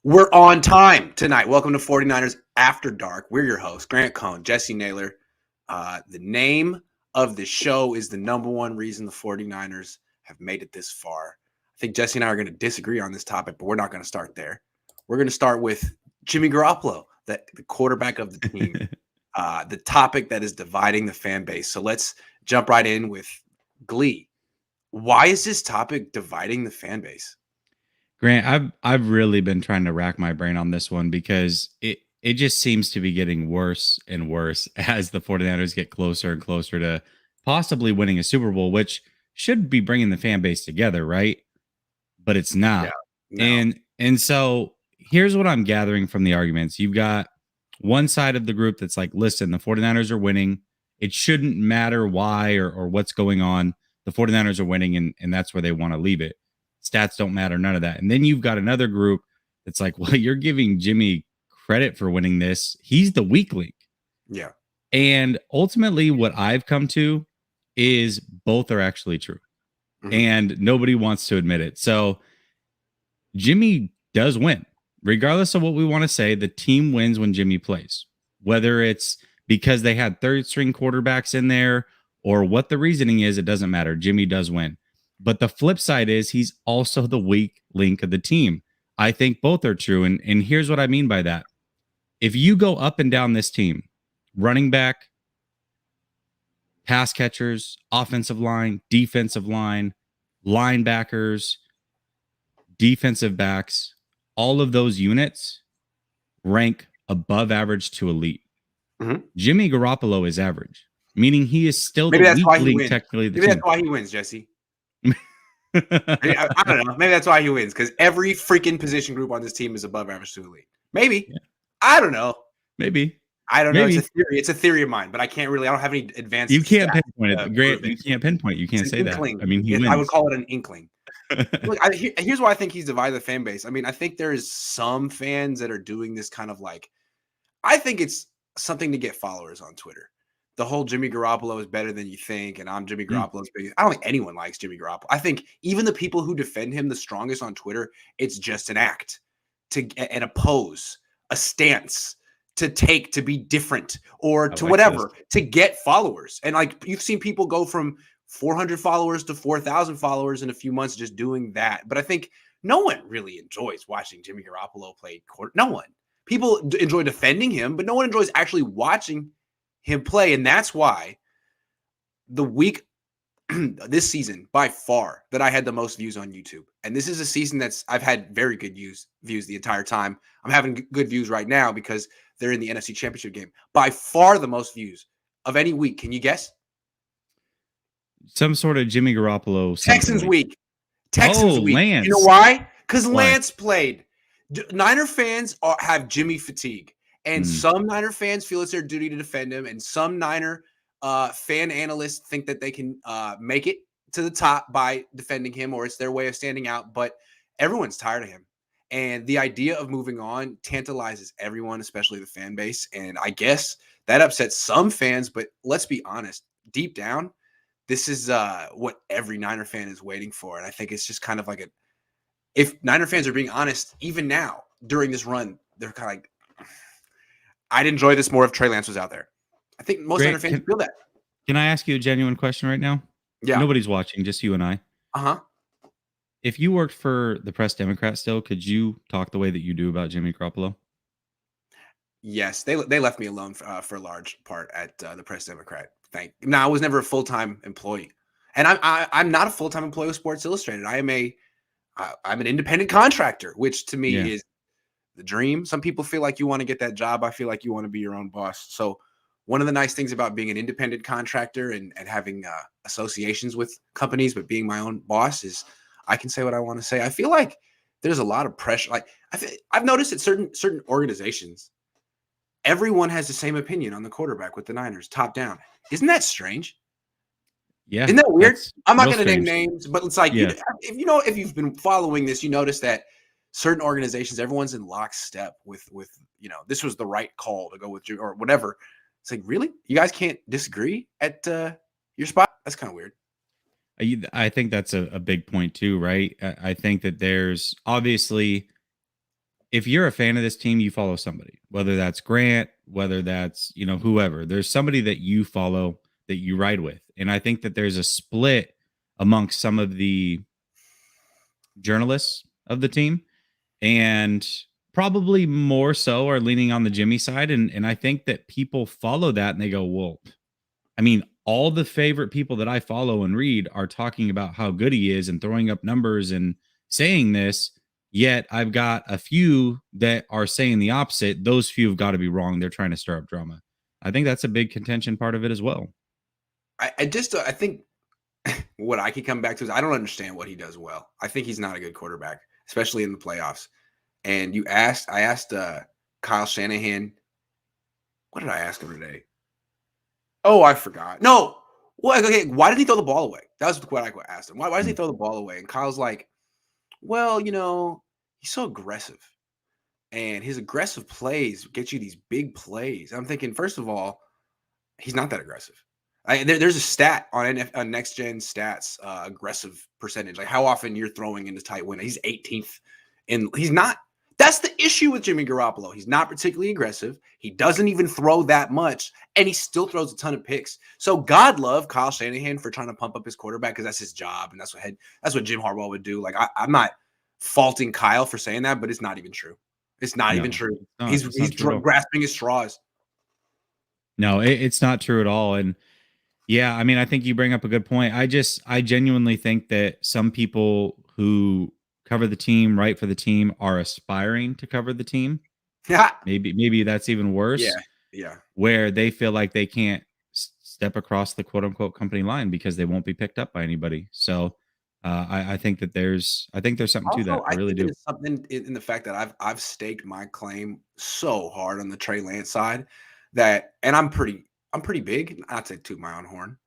We're on time tonight. Welcome to 49ers After Dark. We're your hosts, Grant Cohn, Jessie Naylor. The name of the show is the number one reason the 49ers have made it this far. I think Jessie and I are going to disagree on this topic, but we're not going to start there. We're going to start with Jimmy Garoppolo, the quarterback of the team, the topic that is dividing the fan base. So let's jump right in with Glee. Why is this topic dividing the fan base? Grant, I've really been trying to rack my brain on this one because it just seems to be getting worse and worse as the 49ers get closer and closer to possibly winning a Super Bowl, which should be bringing the fan base together, right? But it's not. No. And so here's what I'm gathering from the arguments. You've got one side of the group that's like, listen, the 49ers are winning. It shouldn't matter why or what's going on. The 49ers are winning, and that's where they want to leave it. Stats don't matter, none of that. And then you've got another group that's like, well, you're giving Jimmy credit for winning this. He's the weak link. Yeah. And ultimately, what I've come to is both are actually true. Mm-hmm. And nobody wants to admit it. So Jimmy does win. Regardless of what we want to say, the team wins when Jimmy plays. Whether it's because they had third string quarterbacks in there or what the reasoning is, it doesn't matter. Jimmy does win. But the flip side is he's also the weak link of the team. I think both are true. And here's what I mean by that. If you go up and down this team, running back, pass catchers, offensive line, defensive line, linebackers, defensive backs, all of those units rank above average to elite. Mm-hmm. Jimmy Garoppolo is average, meaning he is still the weak link technically. Maybe that's why he wins, Jesse. I don't know. Maybe that's why he wins, because every freaking position group on this team is above average to elite. Maybe. Yeah. I don't know. Maybe. I don't know. It's a theory. It's a theory of mine, but I don't have any advanced. You can't pinpoint it. Grant, you can't pinpoint. You can't say inkling. That. I mean, he wins. I would call it an inkling. Look, here's why I think he's divided the fan base. I mean, I think there is some fans that are doing this kind of like, I think it's something to get followers on Twitter. The whole Jimmy Garoppolo is better than you think, and I'm Jimmy Garoppolo's biggest. I don't think anyone likes Jimmy Garoppolo. I think even the people who defend him the strongest on Twitter, it's just an act and a pose, a stance to take to be different or to whatever, to get followers. And like you've seen people go from 400 followers to 4,000 followers in a few months just doing that. But I think no one really enjoys watching Jimmy Garoppolo play quarter. No one. People enjoy defending him, but no one enjoys actually watching him play. And that's why the week this season by far that I had the most views on YouTube. And this is a season I've had very good views the entire time. I'm having good views right now because they're in the NFC Championship game. By far the most views of any week. Can you guess? Some sort of Jimmy Garoppolo. Texans week. Week. Lance. You know why? Because Lance played. Niner fans have Jimmy fatigue. And some Niner fans feel it's their duty to defend him. And some Niner fan analysts think that they can make it to the top by defending him, or it's their way of standing out. But everyone's tired of him. And the idea of moving on tantalizes everyone, especially the fan base. And I guess that upsets some fans. But let's be honest, deep down, this is what every Niner fan is waiting for. And I think it's just kind of like if Niner fans are being honest, even now during this run, they're kind of like, I'd enjoy this more if Trey Lance was out there. I think most Niner fans feel that. Can I ask you a genuine question right now? Yeah. Nobody's watching, just you and I. Uh-huh. If you worked for the Press Democrat still, could you talk the way that you do about Jimmy Garoppolo? Yes, they left me alone for a large part at the Press Democrat. I was never a full-time employee, and I'm not a full-time employee with Sports Illustrated. I'm an independent contractor, which to me is the dream. Some people feel like you want to get that job. I feel like you want to be your own boss. So one of the nice things about being an independent contractor and having associations with companies, but being my own boss is I can say what I want to say. I feel like there's a lot of pressure. Like I've noticed at certain organizations, everyone has the same opinion on the quarterback with the Niners, top down. Isn't that strange? Yeah. Isn't that weird? I'm not going to name names, but it's like, if you've been following this, you notice that certain organizations, everyone's in lockstep with this was the right call to go with you or whatever. It's like, really? You guys can't disagree at your spot? That's kind of weird. I think that's a big point too, right? I think that there's obviously if you're a fan of this team, you follow somebody, whether that's Grant, whether that's, whoever. There's somebody that you follow that you ride with. And I think that there's a split amongst some of the journalists of the team, and probably more so are leaning on the Jimmy side. And I think that people follow that and they go, well, I mean, all the favorite people that I follow and read are talking about how good he is and throwing up numbers and saying this. Yet I've got a few that are saying the opposite. Those few have got to be wrong. They're trying to stir up drama. I think that's a big contention part of it as well. I think what I could come back to is I don't understand what he does well. I think he's not a good quarterback, especially in the playoffs. And I asked Kyle Shanahan, what did I ask him today? Oh, I forgot. No. Well, okay. Why did he throw the ball away? That was what I asked him. Why does he throw the ball away? And Kyle's like, well, he's so aggressive. And his aggressive plays get you these big plays. I'm thinking, first of all, he's not that aggressive. There's a stat on Next Gen Stats, aggressive percentage, like how often you're throwing into tight window. He's 18th, and he's not. That's the issue with Jimmy Garoppolo. He's not particularly aggressive. He doesn't even throw that much, and he still throws a ton of picks. So God love Kyle Shanahan for trying to pump up his quarterback because that's his job, and that's what Jim Harbaugh would do. Like I'm not faulting Kyle for saying that, but it's not even true. It's not even true. He's grasping his straws. No, it's not true at all. And yeah, I mean, I think you bring up a good point. I genuinely think that some people who cover the team, write for the team, are aspiring to cover the team. Yeah. Maybe that's even worse. Yeah. Where they feel like they can't step across the quote unquote company line because they won't be picked up by anybody. So I think that there's something also, to that. I really do. There's something in the fact that I've staked my claim so hard on the Trey Lance side and I'm pretty big. Not to toot my own horn.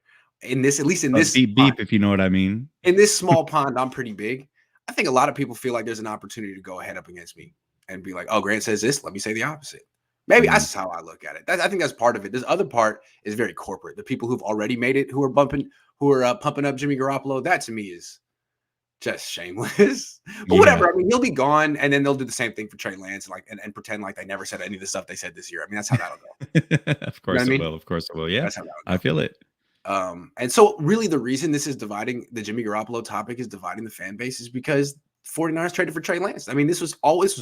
At least in this beep pond, if you know what I mean. In this small pond, I'm pretty big. I think a lot of people feel like there's an opportunity to go ahead up against me and be like, oh, Grant says this, let me say the opposite. Maybe that's how I look at it. I think that's part of it. This other part is very corporate. The people who've already made it, who are pumping up Jimmy Garoppolo, that to me is just shameless. But whatever. I mean, he'll be gone, and then they'll do the same thing for Trey Lance, and pretend like they never said any of the stuff they said this year. I mean, that's how that'll go. Of course it will. Of course it will. Yeah, I feel it. And so really the reason this is dividing the Jimmy Garoppolo topic is dividing the fan base is because 49ers traded for Trey Lance. I mean, this was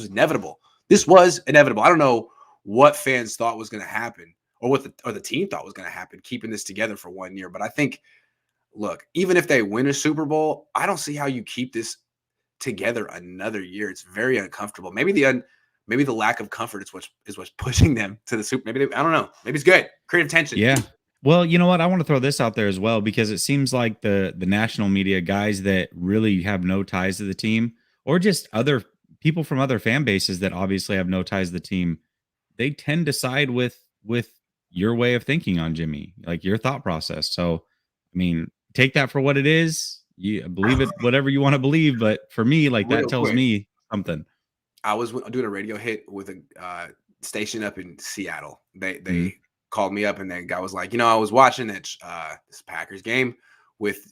inevitable. This was inevitable. I don't know what fans thought was going to happen or what the team thought was going to happen keeping this together for 1 year. But I think, look, even if they win a Super Bowl, I don't see how you keep this together another year. It's very uncomfortable. Maybe the lack of comfort is what's pushing them to the Super. I don't know. Maybe it's good. Creative tension. Yeah. Well, you know what? I want to throw this out there as well, because it seems like the national media, guys that really have no ties to the team, or just other people from other fan bases that obviously have no ties to the team, they tend to side with your way of thinking on Jimmy, like your thought process. So, I mean, take that for what it is. You believe it, whatever you want to believe. But for me, like that tells me something. I was doing a radio hit with a station up in Seattle. They called me up and the guy was like, I was watching this Packers game with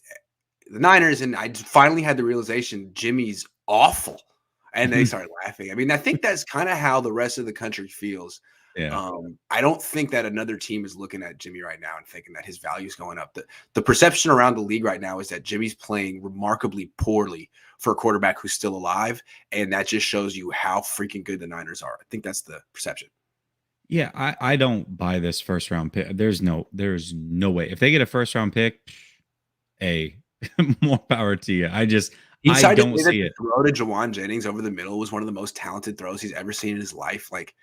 the Niners, and I finally had the realization Jimmy's awful. And they started laughing. I mean, I think that's kind of how the rest of the country feels. Yeah. I don't think that another team is looking at Jimmy right now and thinking that his value is going up. The perception around the league right now is that Jimmy's playing remarkably poorly for a quarterback who's still alive. And that just shows you how freaking good the Niners are. I think that's the perception. Yeah, I don't buy this first round pick. There's no way. If they get a first round pick, more power to you. I don't see it. Throw to Jawan Jennings over the middle was one of the most talented throws he's ever seen in his life. Like,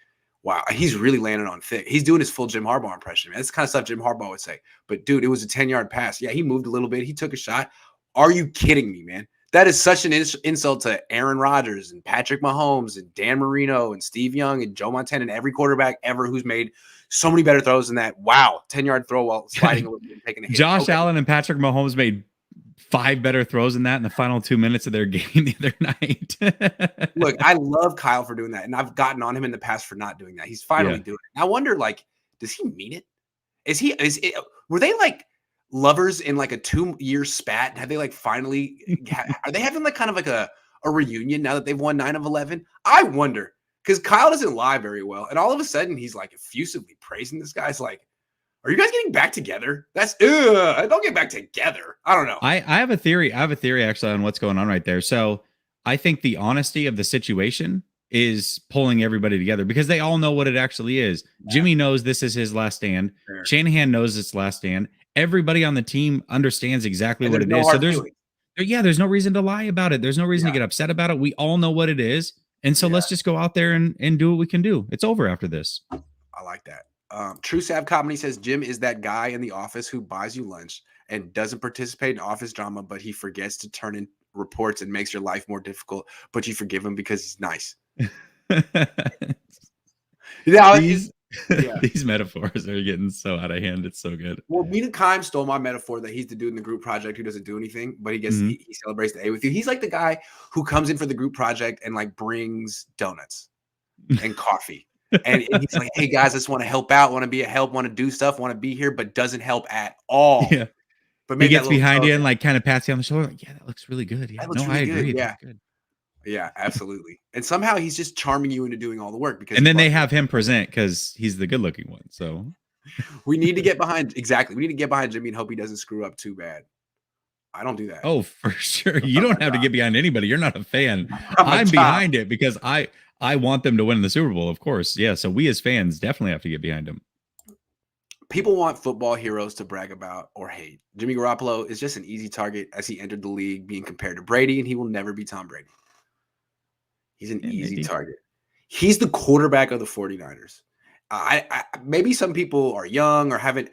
wow, he's really landing on thick. He's doing his full Jim Harbaugh impression, man. That's the kind of stuff Jim Harbaugh would say. But dude, it was a 10-yard pass. Yeah, he moved a little bit. He took a shot. Are you kidding me, man? That is such an insult to Aaron Rodgers and Patrick Mahomes and Dan Marino and Steve Young and Joe Montana and every quarterback ever who's made so many better throws than that. Wow, 10-yard throw while sliding a little bit and taking a hit. Josh Allen and Patrick Mahomes made 5 better throws than that in the final 2 minutes of their game the other night. Look, I love Kyle for doing that, and I've gotten on him in the past for not doing that. He's finally doing it. I wonder, like, does he mean it? Were they like lovers in like a 2-year spat? Have they like finally are they having like kind of like a reunion now that they've won 9 of 11? I wonder, because Kyle doesn't lie very well. And all of a sudden, he's like effusively praising this guy. It's like, are you guys getting back together? That's don't get back together. I don't know. I have a theory. I have a theory actually on what's going on right there. So I think the honesty of the situation is pulling everybody together because they all know what it actually is. Yeah. Jimmy knows this is his last stand. Sure. Shanahan knows it's last stand. Everybody on the team understands exactly what it is. So there's no reason to lie about it. There's no reason to get upset about it. We all know what it is. And so let's just go out there and do what we can do. It's over after this. I like that. True Sav Comedy says Jim is that guy in the office who buys you lunch and doesn't participate in office drama, but he forgets to turn in reports and makes your life more difficult, but you forgive him because he's nice. These metaphors are getting so out of hand. It's so good. Well, Mina Kime stole my metaphor that he's the dude in the group project who doesn't do anything, but he gets he celebrates the A with you. He's like the guy who comes in for the group project and like brings donuts and coffee. And he's like, hey guys, I just want to help out, want to be a help, want to do stuff, want to be here, but doesn't help at all. Yeah. But he gets behind you and like kind of pats you on the shoulder, like, yeah, that looks really good. Yeah, I agree. Yeah. Good. Yeah, absolutely. And somehow he's just charming you into doing all the work because then they have him present because he's the good looking one. So we need to get behind We need to get behind Jimmy and hope he doesn't screw up too bad. I don't do that. Oh, for sure. You don't have to get behind anybody. You're not a fan. I'm behind it because I want them to win the Super Bowl, of course. Yeah. So we as fans definitely have to get behind them. People want football heroes to brag about or hate. Jimmy Garoppolo is just an easy target as he entered the league being compared to Brady, and he will never be Tom Brady. He's an easy target. He's the quarterback of the 49ers. I maybe some people are young or haven't.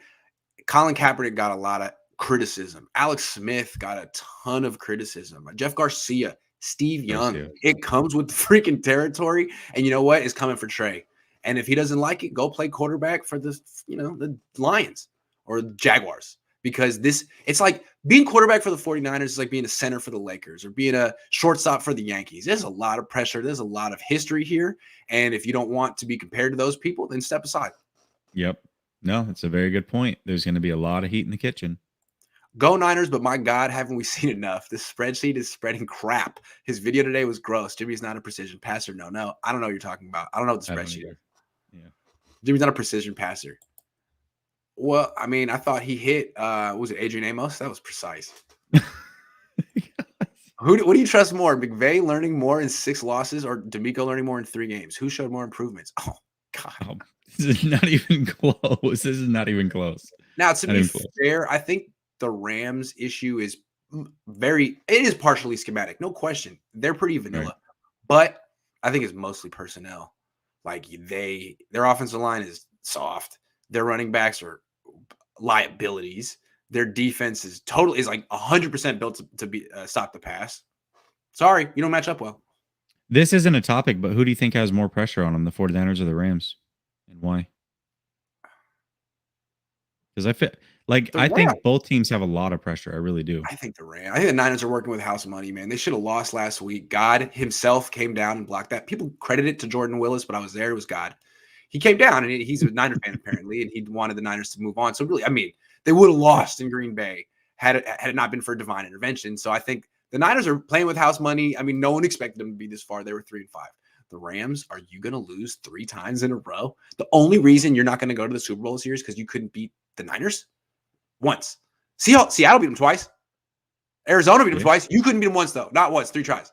Colin Kaepernick got a lot of criticism. Alex Smith got a ton of criticism. Jeff Garcia, Steve Young. It comes with the freaking territory. And you know what? It's coming for Trey. And if he doesn't like it, go play quarterback for the Lions or Jaguars. Because it's like being quarterback for the 49ers is like being a center for the Lakers or being a shortstop for the Yankees. There's a lot of pressure. There's a lot of history here. And if you don't want to be compared to those people, then step aside. Yep. No, that's a very good point. There's going to be a lot of heat in the kitchen. Go Niners, but my God, haven't we seen enough? This spreadsheet is spreading crap. His video today was gross. Jimmy's not a precision passer. No, I don't know what you're talking about. I don't know what the spreadsheet is. Yeah. Jimmy's not a precision passer. Well, I mean, I thought he hit, was it Adrian Amos? That was precise. What do you trust more? McVay learning more in 6 losses or D'Amico learning more in 3 games? Who showed more improvements? Oh, God. Oh, this is not even close. Now, to be fair, I think the Rams issue is it is partially schematic. No question. They're pretty vanilla. Right. But I think it's mostly personnel. Like their offensive line is soft. Their running backs are liabilities. Their defense is like 100% built to stop the pass. Sorry, you don't match up well. This isn't a topic, but who do you think has more pressure on them, the 49ers or the Rams? And why? Because I think both teams have a lot of pressure. I really do. I think the Rams. I think the Niners are working with house money, man. They should have lost last week. God himself came down and blocked that. People credit it to Jordan Willis, but I was there. It was God. He came down, and he's a Niner fan apparently, and he wanted the Niners to move on. So really, I mean, they would have lost in Green Bay had it not been for divine intervention. So I think the Niners are playing with house money. I mean, no one expected them to be this far. They were 3-5. The Rams, are you going to lose 3 times in a row? The only reason you're not going to go to the Super Bowl this year is because you couldn't beat the Niners once. Seattle beat them twice. Arizona beat them twice. You couldn't beat them once, though. Not once, 3 tries.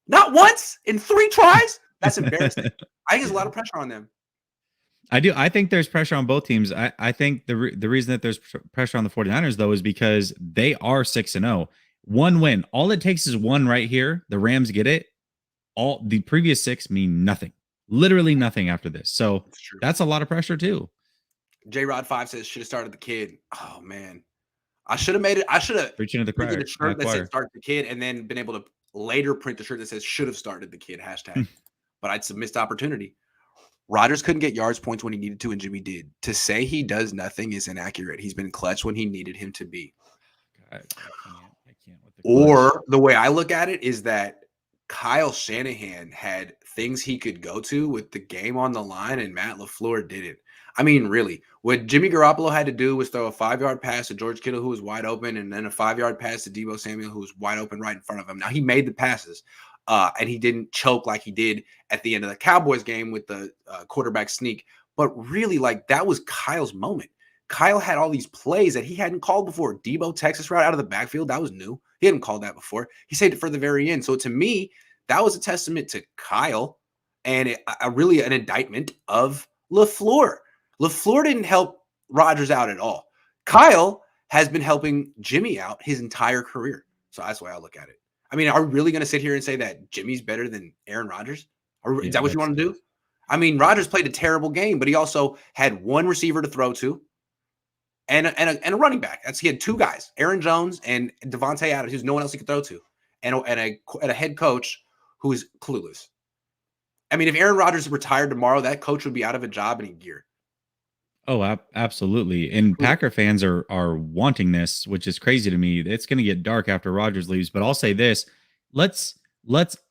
Not once in 3 tries? That's embarrassing. I think there's a lot of pressure on them. I do. I think there's pressure on both teams. I think the reason that there's pressure on the 49ers, though, is because they are 6-0. 1 win. All it takes is 1 right here. The Rams get it. All the previous 6 mean nothing. Literally nothing after this. So that's a lot of pressure, too. J-Rod5 says, should have started the kid. Oh, man. I should have made it. I should have printed a shirt that said start the kid and then been able to later print the shirt that says should have started the kid, hashtag. But it's a missed opportunity. Rodgers couldn't get yards points when he needed to, and Jimmy did. To say he does nothing is inaccurate. He's been clutch when he needed him to be. I can't with the or the way I look at it is that Kyle Shanahan had things he could go to with the game on the line, and Matt LaFleur didn't. I mean, really, what Jimmy Garoppolo had to do was throw a 5-yard pass to George Kittle, who was wide open, and then a 5-yard pass to Deebo Samuel, who was wide open right in front of him. Now, he made the passes. and he didn't choke like he did at the end of the Cowboys game with the quarterback sneak. But really, like, that was Kyle's moment. Kyle had all these plays that he hadn't called before. Debo Texas route out of the backfield, that was new. He hadn't called that before. He saved it for the very end. So to me, that was a testament to Kyle and really an indictment of LaFleur. LaFleur didn't help Rodgers out at all. Kyle has been helping Jimmy out his entire career. So that's the way I look at it. I mean, are we really going to sit here and say that Jimmy's better than Aaron Rodgers? Is that what you want to do? I mean, Rodgers played a terrible game, but he also had one receiver to throw to and a running back. He had two guys, Aaron Jones and Devontae Adams, who's no one else he could throw to, and a head coach who is clueless. I mean, if Aaron Rodgers retired tomorrow, that coach would be out of a job in a year. Oh, absolutely. And Packer fans are wanting this, which is crazy to me. It's going to get dark after Rodgers leaves, but I'll say this. Let's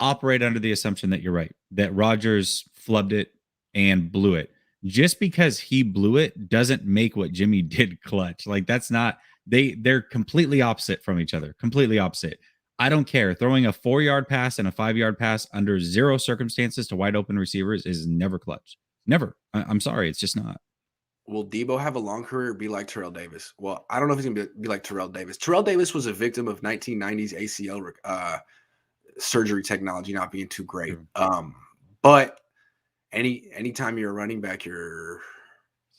operate under the assumption that you're right, that Rodgers flubbed it and blew it. Just because he blew it doesn't make what Jimmy did clutch. Like, that's not, they're completely opposite from each other. Completely opposite. I don't care. Throwing a 4-yard pass and a 5-yard pass under zero circumstances to wide open receivers is never clutch. Never. I'm sorry. It's just not. Will Debo have a long career or be like Terrell Davis? Well, I don't know if he's going to be like Terrell Davis. Terrell Davis was a victim of 1990s ACL surgery technology not being too great. But anytime you're a running back, your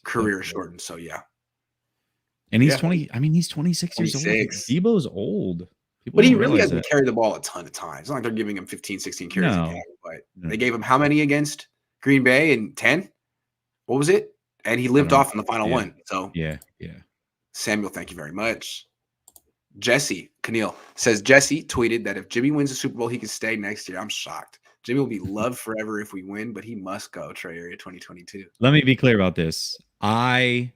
career is shortened. So, yeah. And he's 20. I mean, he's 26 years old. Debo's old. But he really hasn't carried the ball a ton of times. It's not like they're giving him 15, 16 carries a game. But they gave him how many against Green Bay? And 10? What was it? And he lived off in the final one. So, yeah. Samuel, thank you very much. Jesse Keneal says, Jesse tweeted that if Jimmy wins the Super Bowl, he can stay next year. I'm shocked. Jimmy will be loved forever if we win, but he must go. Trey Area 2022. Let me be clear about this. I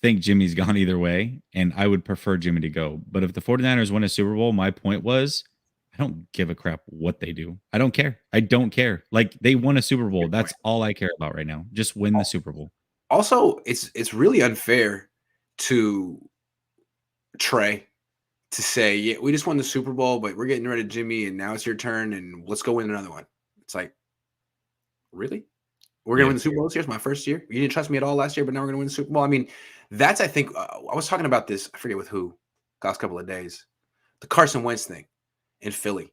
think Jimmy's gone either way, and I would prefer Jimmy to go. But if the 49ers win a Super Bowl, my point was, I don't give a crap what they do. I don't care. I don't care. Like, they won a Super Bowl. That's all I care about right now. Just win the Super Bowl. Also, it's really unfair to Trey to say, yeah, we just won the Super Bowl, but we're getting rid of Jimmy, and now it's your turn, and let's go win another one. It's like, really? We're going to win the Super Bowl this year? It's my first year. You didn't trust me at all last year, but now we're going to win the Super Bowl. I mean, that's, I think, I was talking about this, I forget with who, last couple of days, the Carson Wentz thing in Philly.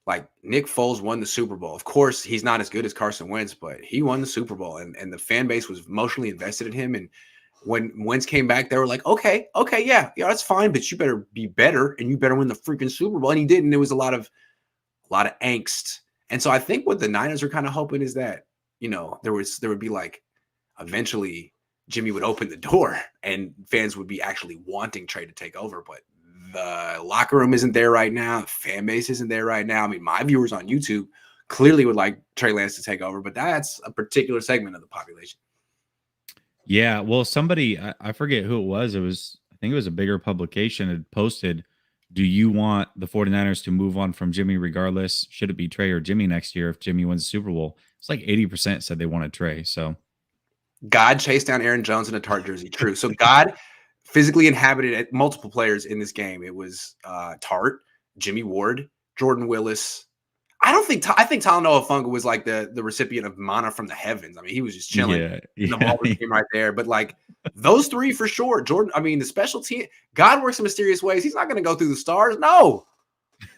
Like, Nick Foles won the Super Bowl. Of course, he's not as good as Carson Wentz, but he won the Super Bowl, and the fan base was emotionally invested in him. And when Wentz came back, they were like, okay, yeah, that's fine, but you better be better, and you better win the freaking Super Bowl. And he did, and there was a lot of angst. And so I think what the Niners are kind of hoping is that, you know, there would be like, eventually Jimmy would open the door, and fans would be actually wanting Trey to take over, but the locker room isn't there right now. The fan base isn't there right now. I mean, my viewers on YouTube clearly would like Trey Lance to take over, but that's a particular segment of the population. Yeah, well, somebody, I forget who it was. I think it was a bigger publication had posted, do you want the 49ers to move on from Jimmy regardless? Should it be Trey or Jimmy next year if Jimmy wins the Super Bowl? It's like 80% said they wanted Trey. So God chased down Aaron Jones in a Tart jersey. True. So God physically inhabited multiple players in this game. It was Tart, Jimmy Ward, Jordan Willis. I think Talanoa Funga was like the recipient of manna from the heavens. I mean, he was just chilling. The ball came right there. But like those three for sure. Jordan, I mean, the special team, God works in mysterious ways. He's not going to go through the stars. No.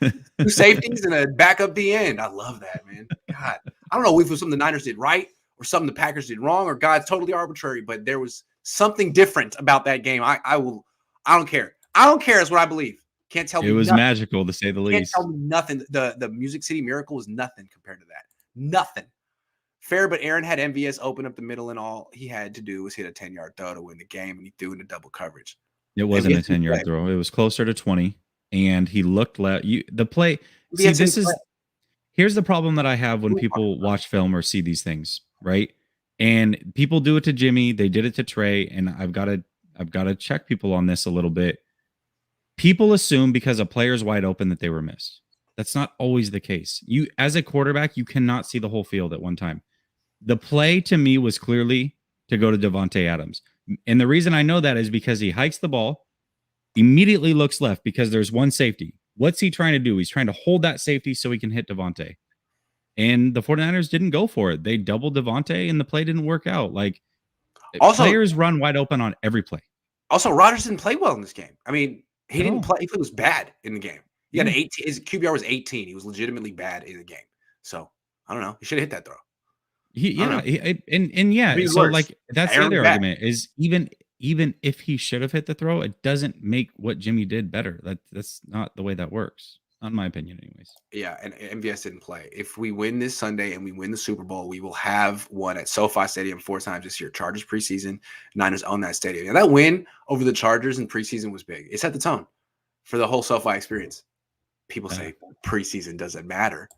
2 safeties and a backup at the end. I love that, man. God. I don't know if it was something the Niners did right or something the Packers did wrong or God's totally arbitrary, but there was something different about that game. I don't care. I don't care is what I believe. Can't tell me. It was nothing. Magical, to say the least. Can't tell me nothing. The Music City Miracle was nothing compared to that. Nothing. Fair, but Aaron had MVS open up the middle, and all he had to do was hit a 10-yard throw to win the game, and he threw into double coverage. It wasn't a 10-yard throw. It was closer to 20, and he looked the play. See, here's the problem that I have when people watch film or see these things, right? And people do it to Jimmy. They did it to Trey, and I've got to check people on this a little bit. People assume because a player's wide open that they were missed. That's not always the case. You, as a quarterback, you cannot see the whole field at one time. The play to me was clearly to go to Devontae Adams. And the reason I know that is because he hikes the ball, immediately looks left because there's one safety. What's he trying to do? He's trying to hold that safety so he can hit Devontae. And the 49ers didn't go for it. They doubled Devontae and the play didn't work out. Like Also, players run wide open on every play. Rodgers didn't play well in this game. I mean, he At didn't all. play. He was bad in the game. He had Yeah. an 18. His QBR was 18. He was legitimately bad in the game. So I don't know. He should have hit that throw. I don't know. Yeah. Be So worse. like that's the Aaron's other back. argument is even if he should have hit the throw, it doesn't make what Jimmy did better. That's not the way that works, not in my opinion, anyways. Yeah, and MVS didn't play. If we win this Sunday and we win the Super Bowl, we will have one at SoFi Stadium 4 times this year. Chargers preseason, Niners own that stadium. And that win over the Chargers in preseason was big. It set the tone for the whole SoFi experience. People say preseason doesn't matter.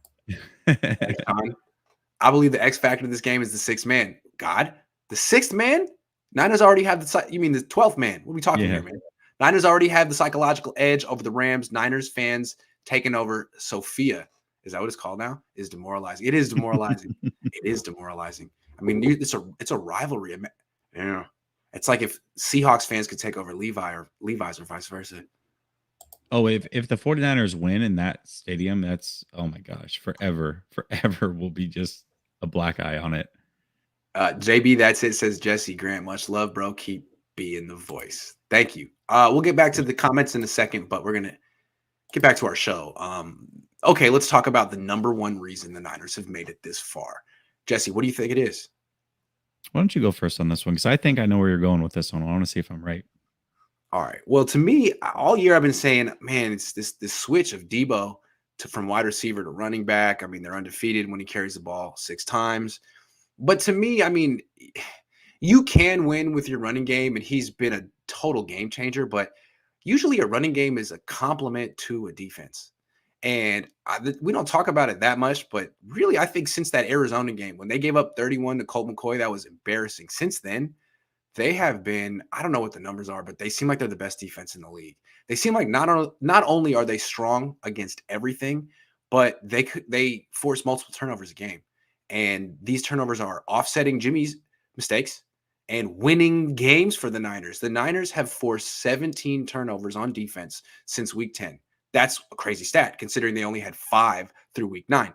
I believe the X factor of this game is the sixth man. God, the sixth man? Niners already have you mean the 12th man? What are we talking here, man? Niners already have the psychological edge over the Rams. Niners fans taking over Sophia. Is that what it's called now? Is demoralizing. It is demoralizing. It is demoralizing. I mean, it's a rivalry. Yeah. It's like if Seahawks fans could take over Levi's or vice versa. Oh, if the 49ers win in that stadium, that's, oh my gosh, forever will be just a black eye on it. JB, that's it, says Jesse Grant. Much love, bro. Keep being the voice. Thank you. We'll get back to the comments in a second, but we're going to get back to our show. Okay, let's talk about the number one reason the Niners have made it this far. Jesse, what do you think it is? Why don't you go first on this one? Because I think I know where you're going with this one. I want to see if I'm right. All right. Well, to me, all year I've been saying, man, it's this switch of Debo from wide receiver to running back. I mean, they're undefeated when he carries the ball 6 times. But to me, I mean, you can win with your running game, and he's been a total game changer. But usually a running game is a complement to a defense. And we don't talk about it that much, but really, I think since that Arizona game, when they gave up 31 to Colt McCoy, that was embarrassing. Since then, they have been, I don't know what the numbers are, but they seem like they're the best defense in the league. They seem like not only are they strong against everything, but they force multiple turnovers a game. And these turnovers are offsetting Jimmy's mistakes and winning games for the Niners. The Niners have forced 17 turnovers on defense since week 10. That's a crazy stat considering they only had 5 through week 9.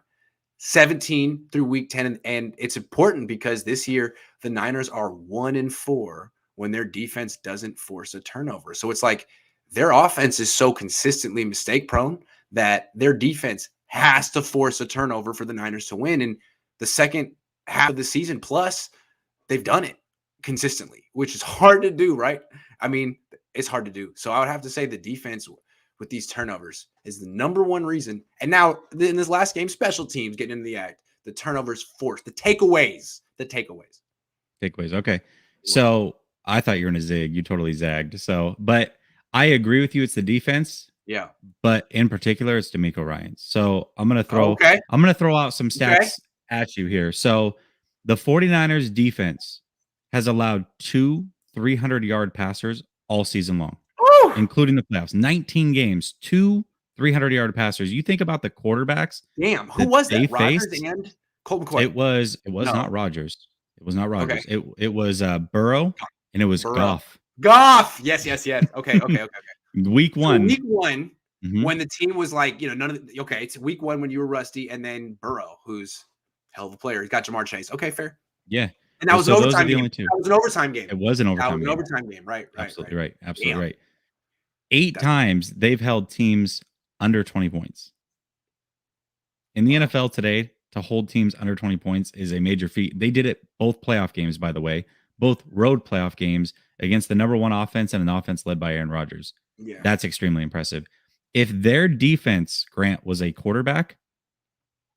17 through week 10. And it's important because this year the Niners are 1-4 when their defense doesn't force a turnover. So it's like their offense is so consistently mistake prone that their defense has to force a turnover for the Niners to win. And the second half of the season plus, they've done it consistently, which is hard to do, right? I mean, it's hard to do. So I would have to say the defense with these turnovers is the number one reason. And now in this last game, special teams getting into the act, the turnovers forced, the takeaways. Okay. So I thought you were going to zig. You totally zagged. So, but I agree with you. It's the defense. Yeah. But in particular, it's D'Amico Ryans. So I'm going to throw out some stats at you here. So the 49ers defense has allowed 2 300-yard passers all season long, including the playoffs. 19 games, 2 300-yard passers. You think about the quarterbacks. Damn, who was that? Rodgers faced, and Colt McCoy. It was not Rodgers. It was not Rodgers. Okay. It was Burrow, and it was Goff. Yes. Okay. Week 1. So week 1, when the team was like, none of the, okay, it's week 1 when you were rusty, and then Burrow, who's hell of a player. He's got Jamar Chase. Okay, fair. Yeah. And that was an overtime game. That was an overtime game. It was an overtime game. Overtime game. Right. Absolutely right. Absolutely right. 8 times they've held teams under 20 points. In the NFL today, to hold teams under 20 points is a major feat. They did it both playoff games, by the way, both road playoff games against the number 1 offense and an offense led by Aaron Rodgers. Yeah. That's extremely impressive. If their defense, Grant, was a quarterback,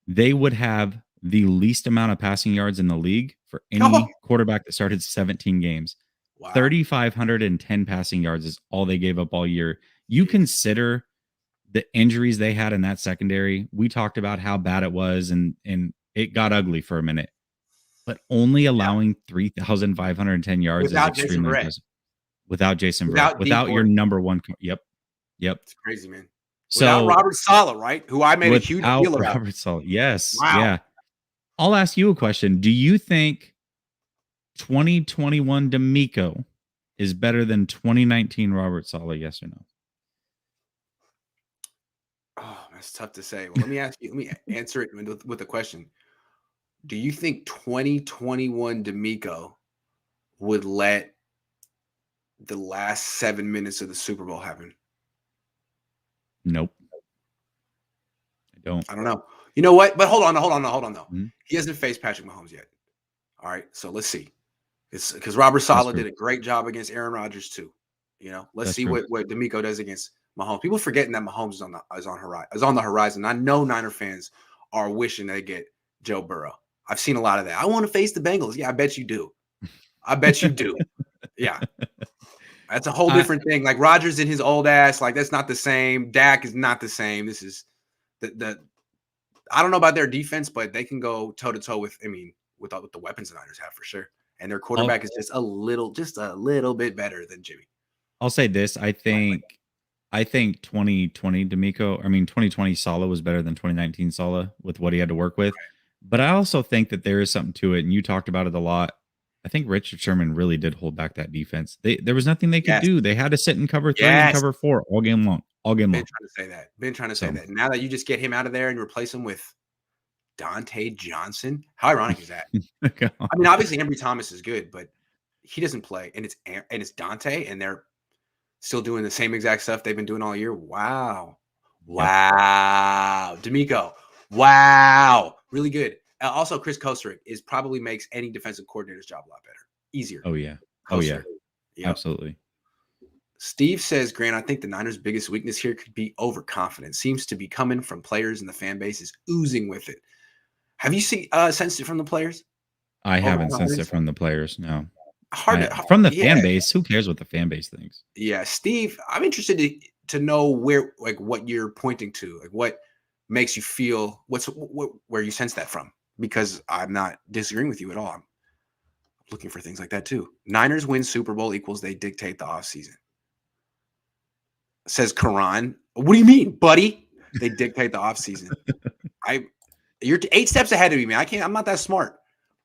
they would have the least amount of passing yards in the league for any quarterback that started 17 games. Wow. 3,510 passing yards is all they gave up all year. You consider the injuries they had in that secondary. We talked about how bad it was, and it got ugly for a minute. But only allowing 3,510 yards is extremely impressive. Without Jason Verrett. Without your number 1. Yep. It's crazy, man. So without Robert Saleh, right? Who I made a huge deal about. Robert Saleh. Yes. Wow. Yeah. I'll ask you a question. Do you think 2021 D'Amico is better than 2019 Robert Saleh? Yes or no? Oh, It's tough to say. Well, let me ask you. Let me answer it with a question. Do you think 2021 D'Amico would let the last 7 minutes of the Super Bowl happen? Nope, I don't. I don't know. You know what? But hold on, though. Mhm. He hasn't faced Patrick Mahomes yet. All right, so let's see. It's because Robert That's Saleh true. did a great job against Aaron Rodgers too. Let's That's see true. what D'Amico does against Mahomes. People forgetting that Mahomes is on the horizon. I know Niner fans are wishing they get Joe Burrow. I've seen a lot of that. I want to face the Bengals. Yeah, I bet you do. I bet you do. Yeah, that's a whole I different thing. Like Rodgers in his old ass, like that's not the same. Dak is not the same. This is the I don't know about their defense, but they can go toe to toe with. I mean, with the weapons the Niners have for sure, and their I'll quarterback is just a little bit better than Jimmy. I'll say this. I think 2020 D'Amico, I mean 2020 Sala was better than 2019 Sala with what he had to work with. But I also think that there is something to it, and you talked about it a lot. I think Richard Sherman really did hold back that defense. There was nothing they could Yes, do. They had to sit in cover 3 and yes. cover 4 all game long, all game Been long. trying to say that. Been trying to say So that. Now that you just get him out of there and replace him with Dante Johnson, how ironic is that? I mean, obviously Ambry Thomas is good, but he doesn't play, and it's Dante, and they're still doing the same exact stuff they've been doing all year. Wow, Yep. wow, D'Amico, wow, really good. Also, Chris Kosterick probably makes any defensive coordinator's job a lot better, easier. Oh yeah. Oh yeah. Kosterick, yep. Absolutely. Steve says, Grant, I think the Niners' biggest weakness here could be overconfidence. Seems to be coming from players, and the fan base is oozing with it. Have you sensed it from the players? I haven't sensed it Overconfidence? from the players. No. Hard to, From the yeah, fan base, who cares what the fan base thinks? yeah. Steve, I'm interested to know what you're pointing to, like what makes you feel where you sense that from, because I'm not disagreeing with you at all. I'm looking for things like that too. Niners win Super Bowl equals they dictate the offseason. Says Karan. What do you mean, buddy? They dictate the offseason. You're 8 steps ahead of me, man. I'm not that smart.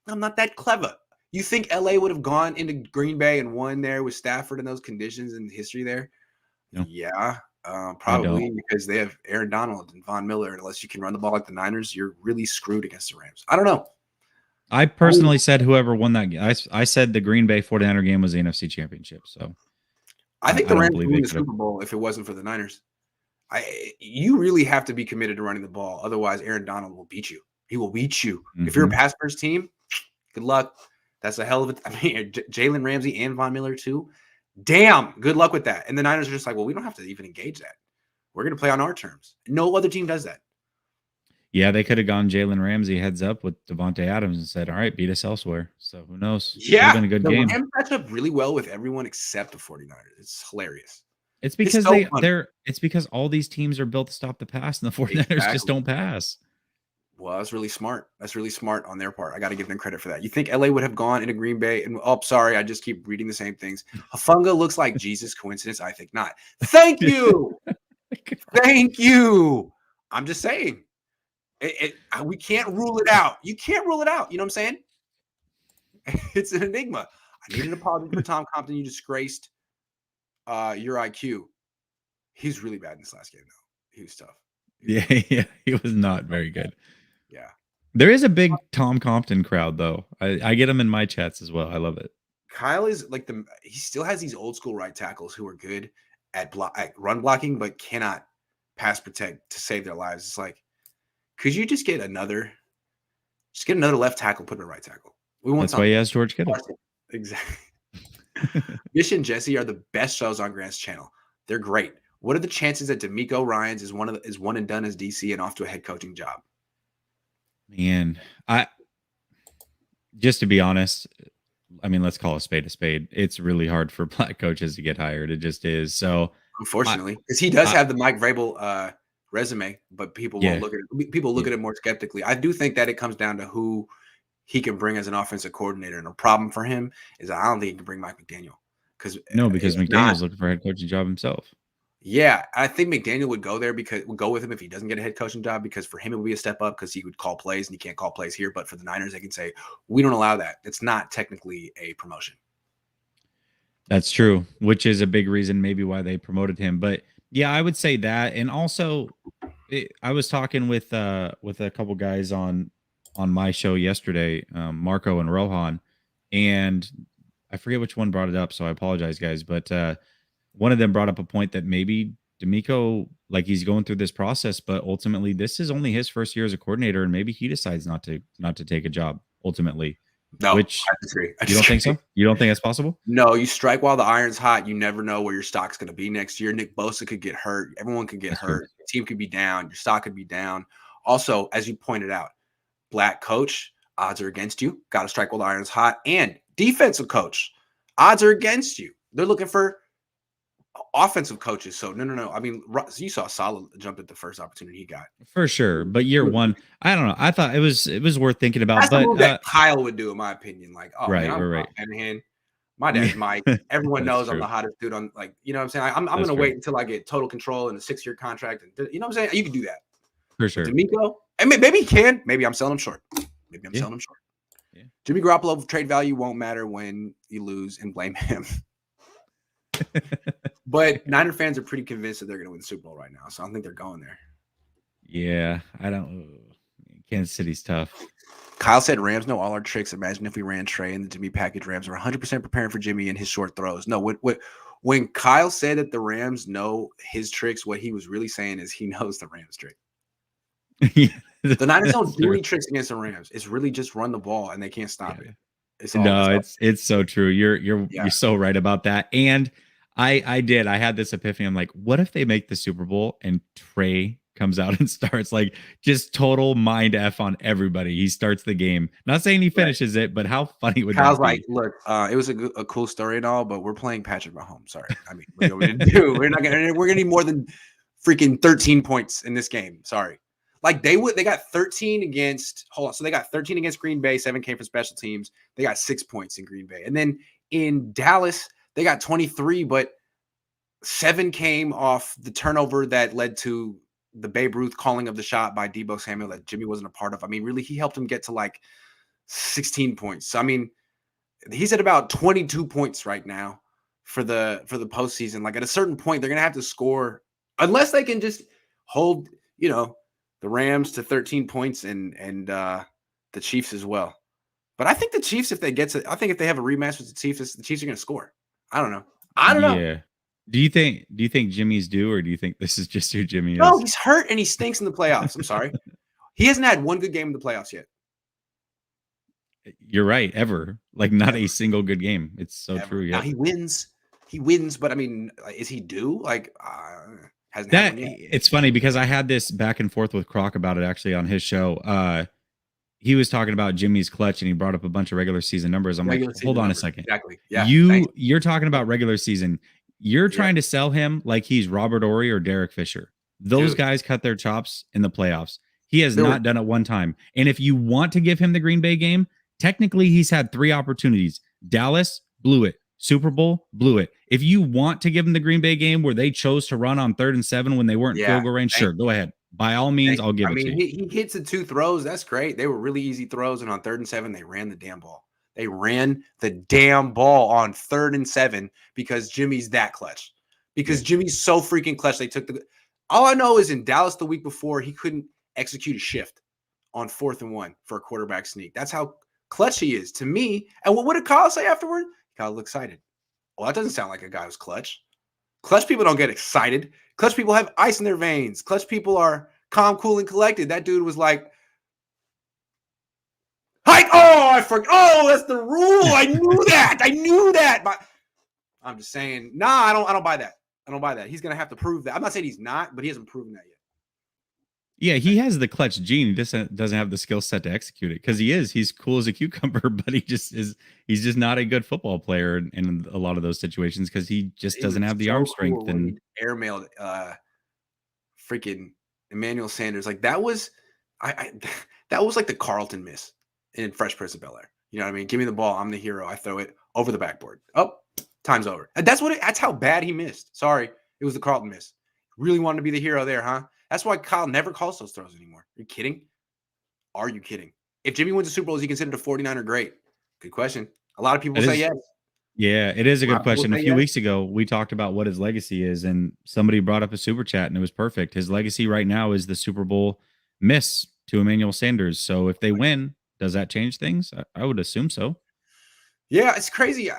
I'm not that clever. You think LA would have gone into Green Bay and won there with Stafford in those conditions and history there? No, Yeah, I don't. probably, because they have Aaron Donald and Von Miller. And unless you can run the ball like the Niners, you're really screwed against the Rams. I don't know. I personally said whoever won that game. I said the Green Bay 49er game was the NFC Championship. So I think I the don't Rams believe win they the could have. Super Bowl if it wasn't for the Niners. You really have to be committed to running the ball. Otherwise, Aaron Donald will beat you. He will beat you. If you're a pass first team, good luck. That's a hell of a. I mean, Jalen Ramsey and Von Miller too. Damn, good luck with that. And the Niners are just like, well, we don't have to even engage that. We're going to play on our terms. No other team does that. Yeah, they could have gone Jalen Ramsey heads up with Devontae Adams and said, "All right, beat us elsewhere." So who knows? Would have Yeah, been a good the game. Rams match up really well with everyone except the 49ers. It's hilarious. It's It's because so funny. it's because all these teams are built to stop the pass, and the 49ers just Exactly. don't pass. Well, that's really smart. That's really smart on their part. I got to give them credit for that. You think LA would have gone into Green Bay and sorry, I just keep reading the same things. Hafunga looks like Jesus. Coincidence? I think not. Thank you. Thank you. I'm just saying. We can't rule it out. You can't rule it out. You know what I'm saying? It's an enigma. I need an apology for Tom Compton. You disgraced your IQ. He's really bad in this last game, though. He was tough. Yeah, he was not very good. Yeah. There is a big Tom Compton crowd, though. I get him in my chats as well. I love it. Kyle is like he still has these old school right tackles who are good at run blocking, but cannot pass protect to save their lives. It's like, could you just get another left tackle, put him at right tackle? We want That's why he has George Kittle. Exactly. Mish and Jesse are the best shows on Grant's channel. They're great. What are the chances that D'Amico Ryans is one and done as DC and off to a head coaching job? Man, just to be honest, I mean, let's call a spade a spade. It's really hard for black coaches to get hired. It just is. So, unfortunately, because he does have the Mike Vrabel resume, but people won't look at it. People look at it more skeptically. I do think that it comes down to who he can bring as an offensive coordinator. And a problem for him is I don't think he can bring Mike McDaniel because McDaniel's looking for a head coaching job himself. Yeah, I think McDaniel would go with him if he doesn't get a head coaching job, because for him it would be a step up because he would call plays and he can't call plays here. But for the Niners, they can say, we don't allow that. It's not technically a promotion. That's true, which is a big reason maybe why they promoted him. But yeah, I would say that. And also, I was talking with a couple guys on my show yesterday, Marco and Rohan, and I forget which one brought it up, so I apologize, guys. But one of them brought up a point that maybe D'Amico, like he's going through this process, but ultimately this is only his first year as a coordinator, and maybe he decides not to take a job ultimately. No, Which I disagree. you don't think so? You don't think that's possible? No, you strike while the iron's hot. You never know where your stock's going to be next year. Nick Bosa could get hurt. Everyone could get That's true. hurt. Your team could be down. Your stock could be down. Also, as you pointed out, black coach, odds are against you. Got to strike while the iron's hot. And defensive coach, odds are against you. They're looking for offensive coaches. So no. I mean, you saw Salah jump at the first opportunity he got. For sure. But year one, I don't know. I thought it was worth thinking about. That's the But move that Kyle would do, in my opinion. Like, oh right, man, I'm right. Shanahan. My dad's Mike. Everyone knows I'm the hottest dude on, like, you know what I'm saying? I'm going to wait until I get total control in a 6-year contract. And you know what I'm saying? You can do that. For sure. But D'Amico, and maybe he can. Maybe I'm selling him short. Selling him short. Yeah. Jimmy Garoppolo trade value won't matter when you lose and blame him. But Niner fans are pretty convinced that they're going to win the Super Bowl right now. So I don't think they're going there. Yeah, I don't. Kansas City's tough. Kyle said Rams know all our tricks. Imagine if we ran Trey and the Jimmy package. Rams are 100% preparing for Jimmy and his short throws. No, when Kyle said that the Rams know his tricks, what he was really saying is he knows the Rams trick. Yeah, the Niners don't do any tricks against the Rams. It's really just run the ball and they can't stop it. It's so true. You're so right about that. And I had this epiphany. I'm like, what if they make the Super Bowl and Trey comes out and starts like just total mind F on everybody? He starts the game. Not saying he finishes it, but how funny would Kyle's that be? Like, look, it was a cool story and all, but we're playing Patrick Mahomes. Sorry. I mean, what are we gonna do? We're gonna need more than freaking 13 points in this game. Sorry. Like they got 13 against, so they got 13 against Green Bay, 7 came from special teams. They got 6 points in Green Bay. And then in Dallas, they got 23, but 7 came off the turnover that led to the Babe Ruth calling of the shot by Deebo Samuel that Jimmy wasn't a part of. I mean, really, he helped him get to like 16 points. So, I mean, he's at about 22 points right now for the postseason. Like at a certain point, they're going to have to score unless they can just hold, the Rams to 13 points and the Chiefs as well. But I think the Chiefs, if they have a rematch with the Chiefs are going to score. I don't know. Yeah. Do you think Jimmy's due, or do you think this is just who Jimmy is? No, he's hurt and he stinks in the playoffs. I'm sorry. He hasn't had one good game in the playoffs yet. You're right. Ever. Like not a single good game. It's so true. Yeah. Now he wins, but I mean, is he due? Like, hasn't that. It's funny because I had this back and forth with Croc about it actually on his show. He was talking about Jimmy's clutch and he brought up a bunch of regular season numbers. I'm like, hold on a second. Exactly. Yeah. You're talking about regular season. You're trying to sell him like he's Robert Ory or Derek Fisher. Those guys cut their chops in the playoffs. He has not done it one time. And if you want to give him the Green Bay game, technically he's had 3 opportunities. Dallas blew it. Super Bowl blew it. If you want to give him the Green Bay game where they chose to run on 3rd and 7 when they weren't field goal range, sure, go ahead. By all means, I'll give it to you. He hits the 2 throws. That's great. They were really easy throws. And on 3rd and 7, they ran the damn ball. They ran the damn ball on 3rd and 7 because Jimmy's that clutch. Because Jimmy's so freaking clutch. They took all I know is in Dallas the week before, he couldn't execute a shift on 4th and 1 for a quarterback sneak. That's how clutch he is to me. And what did Kyle say afterward? Kyle looked excited. Well, that doesn't sound like a guy who's clutch. Clutch people don't get excited. Clutch people have ice in their veins. Clutch people are calm, cool, and collected. That dude was like, hike. Oh, I forgot. Oh, that's the rule. I knew that. But I'm just saying, I don't buy that. I don't buy that. He's going to have to prove that. I'm not saying he's not, but he hasn't proven that yet. Yeah, he has the clutch gene. He doesn't have the skill set to execute it because he's cool as a cucumber, but he's just not a good football player in a lot of those situations because he just doesn't have the arm strength. Cool and airmailed freaking Emmanuel Sanders. Like that was that was like the Carlton miss in Fresh Prince of Bel-Air. You know what I mean? Give me the ball. I'm the hero. I throw it over the backboard. Oh, time's over. And that's how bad he missed. Sorry. It was the Carlton miss. Really wanted to be the hero there, huh? That's why Kyle never calls those throws anymore. Are you kidding? Are you kidding? If Jimmy wins the Super Bowl, is he considered a 49er great? Good question. A lot of people say yes. Yeah, it is a A lot good of people question. A say few yes. weeks ago, we talked about what his legacy is, and somebody brought up a super chat, and it was perfect. His legacy right now is the Super Bowl miss to Emmanuel Sanders. So if they win, does that change things? I would assume so. Yeah, it's crazy.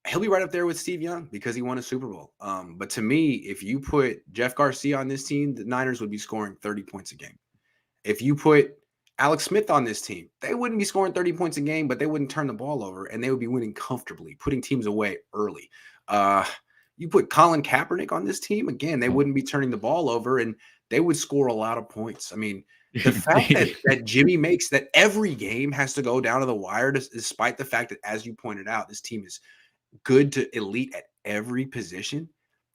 He'll be right up there with Steve Young because he won a Super Bowl. But to me, if you put Jeff Garcia on this team, the Niners would be scoring 30 points a game. If you put Alex Smith on this team, they wouldn't be scoring 30 points a game, but they wouldn't turn the ball over and they would be winning comfortably, putting teams away early. Uh, you put Colin Kaepernick on this team, again, they Oh. wouldn't be turning the ball over and they would score a lot of points. I mean, the fact that Jimmy makes that every game has to go down to the wire, despite the fact that, as you pointed out, this team is good to elite at every position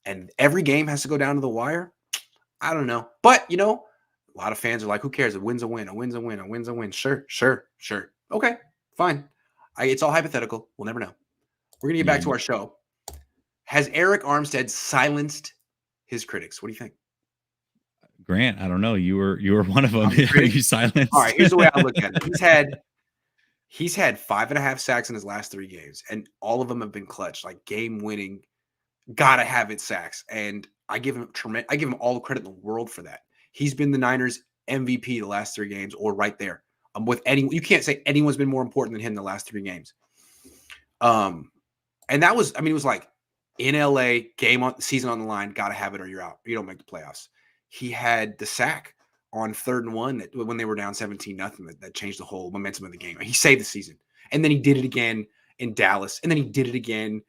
and every game has to go down to the wire. I don't know. But, a lot of fans are like, who cares? A win's a win. A win's a win. A win's a win. Sure, sure, sure. Okay, fine. It's all hypothetical. We'll never know. We're going to get back Yeah, to our show. Has Eric Armstead silenced his critics? What do you think? Grant, I don't know. You were one of them. I'm the Are critic. you All right, silenced? here's the way I look at it. He's had 5.5 sacks in his last 3 games, and all of them have been clutch, like game-winning, gotta have it sacks. And I give him all the credit in the world for that. He's been the Niners MVP the last 3 games, or right there. You can't say anyone's been more important than him the last 3 games. And that was, it was like in LA, season on the line, gotta have it or you're out. You don't make the playoffs. He had the sack on 3rd and 1 that when they were down 17-0, that changed the whole momentum of the game. He saved the season. And then he did it again in Dallas. And then he did it again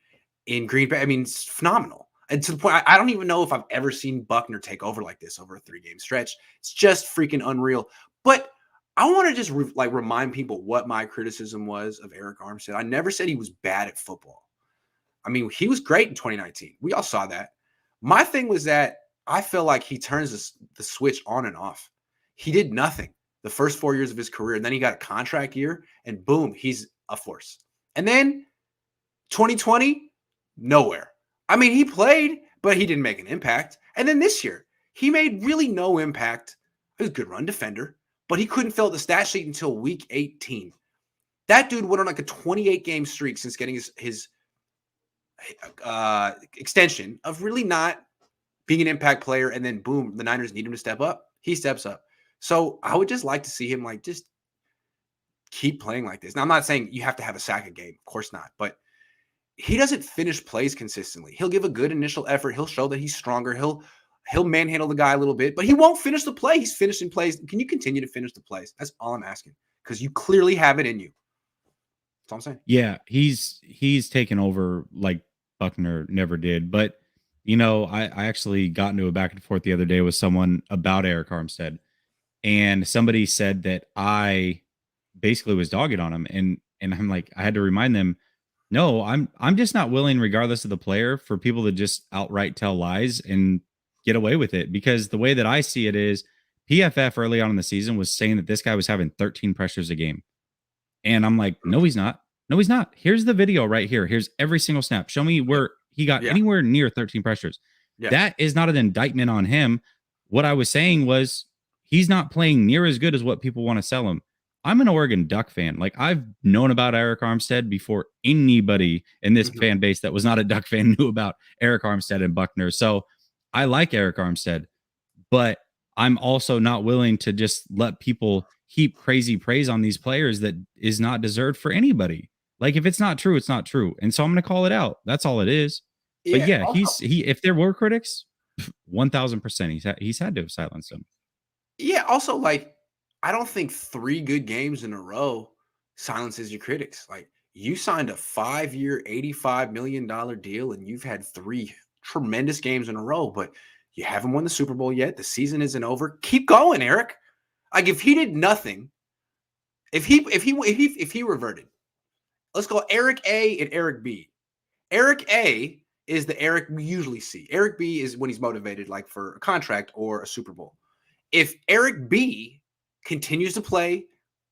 in Green Bay. It's phenomenal. And to the point, I don't even know if I've ever seen Buckner take over like this over a 3-game stretch. It's just freaking unreal. But I want to just remind people what my criticism was of Eric Armstead. I never said he was bad at football. He was great in 2019. We all saw that. My thing was that I feel like he turns the switch on and off. He did nothing the first 4 years of his career, and then he got a contract year, and boom, he's a force. And then 2020, nowhere. He played, but he didn't make an impact. And then this year, he made really no impact. He was a good run defender, but he couldn't fill out the stat sheet until week 18. That dude went on like a 28-game streak since getting his extension of really not being an impact player, and then boom, the Niners need him to step up. He steps up. So I would just like to see him just keep playing like this. Now, I'm not saying you have to have a sack a game. Of course not. But he doesn't finish plays consistently. He'll give a good initial effort. He'll show that he's stronger. He'll manhandle the guy a little bit, but he won't finish the play. He's finishing plays. Can you continue to finish the plays? That's all I'm asking, because you clearly have it in you. That's all I'm saying. Yeah, he's taken over like Buckner never did. But I actually got into a back and forth the other day with someone about Eric Armstead, and somebody said that I basically was dogging on him, and I'm like, I had to remind them, no, I'm just not willing, regardless of the player, for people to just outright tell lies and get away with it. Because the way that I see it is, PFF early on in the season was saying that this guy was having 13 pressures a game. And I'm like, no, he's not. No, he's not. Here's the video right here. Here's every single snap. Show me where he got Yeah. anywhere near 13 pressures. Yeah. That is not an indictment on him. What I was saying was he's not playing near as good as what people want to sell him. I'm an Oregon Duck fan. Like, I've known about Eric Armstead before anybody in this fan base that was not a Duck fan knew about Eric Armstead and Buckner. So I like Eric Armstead, but I'm also not willing to just let people heap crazy praise on these players that is not deserved for anybody. Like, if it's not true, it's not true. And so I'm going to call it out. That's all it is. But yeah, Also, if there were critics, 1000%, he's had to have silenced them. Yeah. Also, I don't think 3 good games in a row silences your critics. Like, you signed a 5-year, $85 million deal, and you've had 3 tremendous games in a row, but you haven't won the Super Bowl yet. The season isn't over. Keep going, Eric. Like, if he did nothing, if he reverted, let's go Eric A and Eric B. Eric A is the Eric we usually see. Eric B is when he's motivated, like for a contract or a Super Bowl. If Eric B continues to play,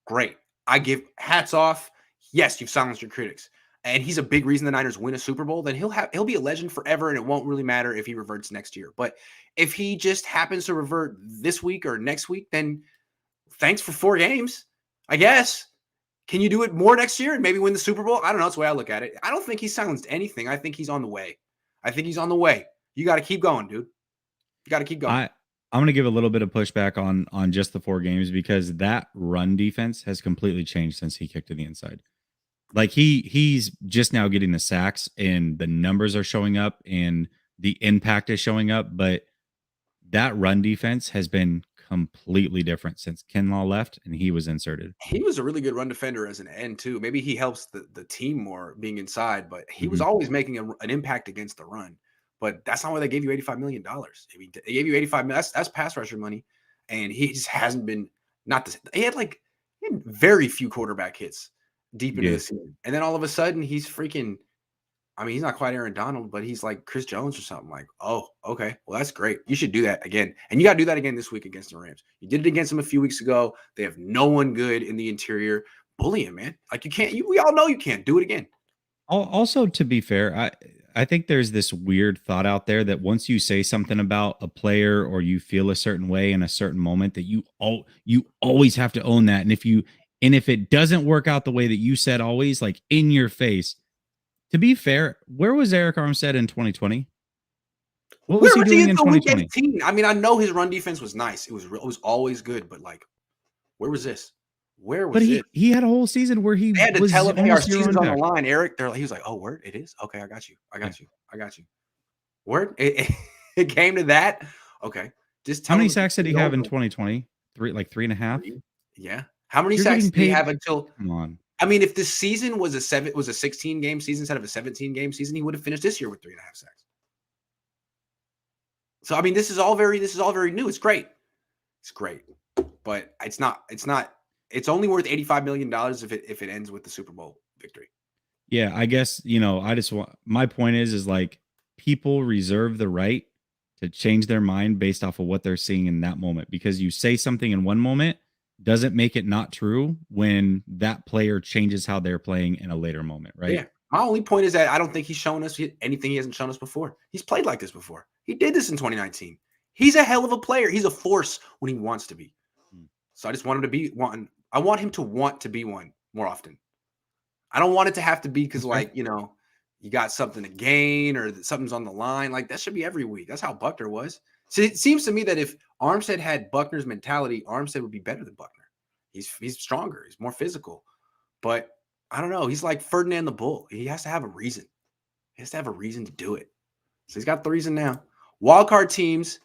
great. I give hats off. Yes, you've silenced your critics. And he's a big reason the Niners win a Super Bowl, then he'll be a legend forever, and it won't really matter if he reverts next year. But if he just happens to revert this week or next week, then thanks for 4 games, I guess. Can you do it more next year and maybe win the Super Bowl? I don't know. That's the way I look at it. I don't think he's silenced anything. I think he's on the way. You got to keep going, dude. You got to keep going. I'm going to give a little bit of pushback on just the 4 games because that run defense has completely changed since he kicked to the inside. Like he's just now getting the sacks and the numbers are showing up and the impact is showing up, but that run defense has been completely different since Kinlaw left and he was inserted. He was a really good run defender as an end too. Maybe he helps the team more being inside, but he was always making an impact against the run. But that's not why they gave you $85 million. I mean, they gave you $85 million. That's pass rusher money, and he just hasn't been he had very few quarterback hits deep into the season, and then all of a sudden he's freaking. I mean, he's not quite Aaron Donald, but he's like Chris Jones or something. Like, oh, okay, well, that's great. You should do that again, and you got to do that again this week against the Rams. You did it against them a few weeks ago. They have no one good in the interior. Bully him, man. Like you can't. We all know you can't do it again. Also, to be fair, I think there's this weird thought out there that once you say something about a player or you feel a certain way in a certain moment, that you always have to own that. And if it doesn't work out the way that you said, always like in your face. To be fair, where was Eric Armstead in 2020? What was he doing in 2020? I mean, I know his run defense was nice. It was always good, but like, where was this? Where was it? He had a whole season where he had to tell him, hey, our season's on the line, Eric. He was like, oh, word, it is? Okay, I got you. Word? It came to that? Okay. Just how many sacks did he have in 2020? 3.5? Yeah. How many sacks did he have until? Come on. I mean, if the season was a 16-game season instead of a 17-game season, he would have finished this year with 3.5 sacks. So I mean, this is all very new. It's great. But it's not. It's only worth $85 million if it ends with the Super Bowl victory. Yeah, I guess, my point is like people reserve the right to change their mind based off of what they're seeing in that moment, because you say something in one moment doesn't make it not true when that player changes how they're playing in a later moment, right? Yeah. My only point is that I don't think he's shown us anything he hasn't shown us before. He's played like this before. He did this in 2019. He's a hell of a player. He's a force when he wants to be. So I just want him to be one. I want him to want to be one more often. I don't want it to have to be because, you got something to gain or something's on the line. Like, that should be every week. That's how Buckner was. So it seems to me that if Armstead had Buckner's mentality, Armstead would be better than Buckner. He's stronger. He's more physical. But I don't know. He's like Ferdinand the Bull. He has to have a reason. He has to have a reason to do it. So he's got the reason now. Wildcard teams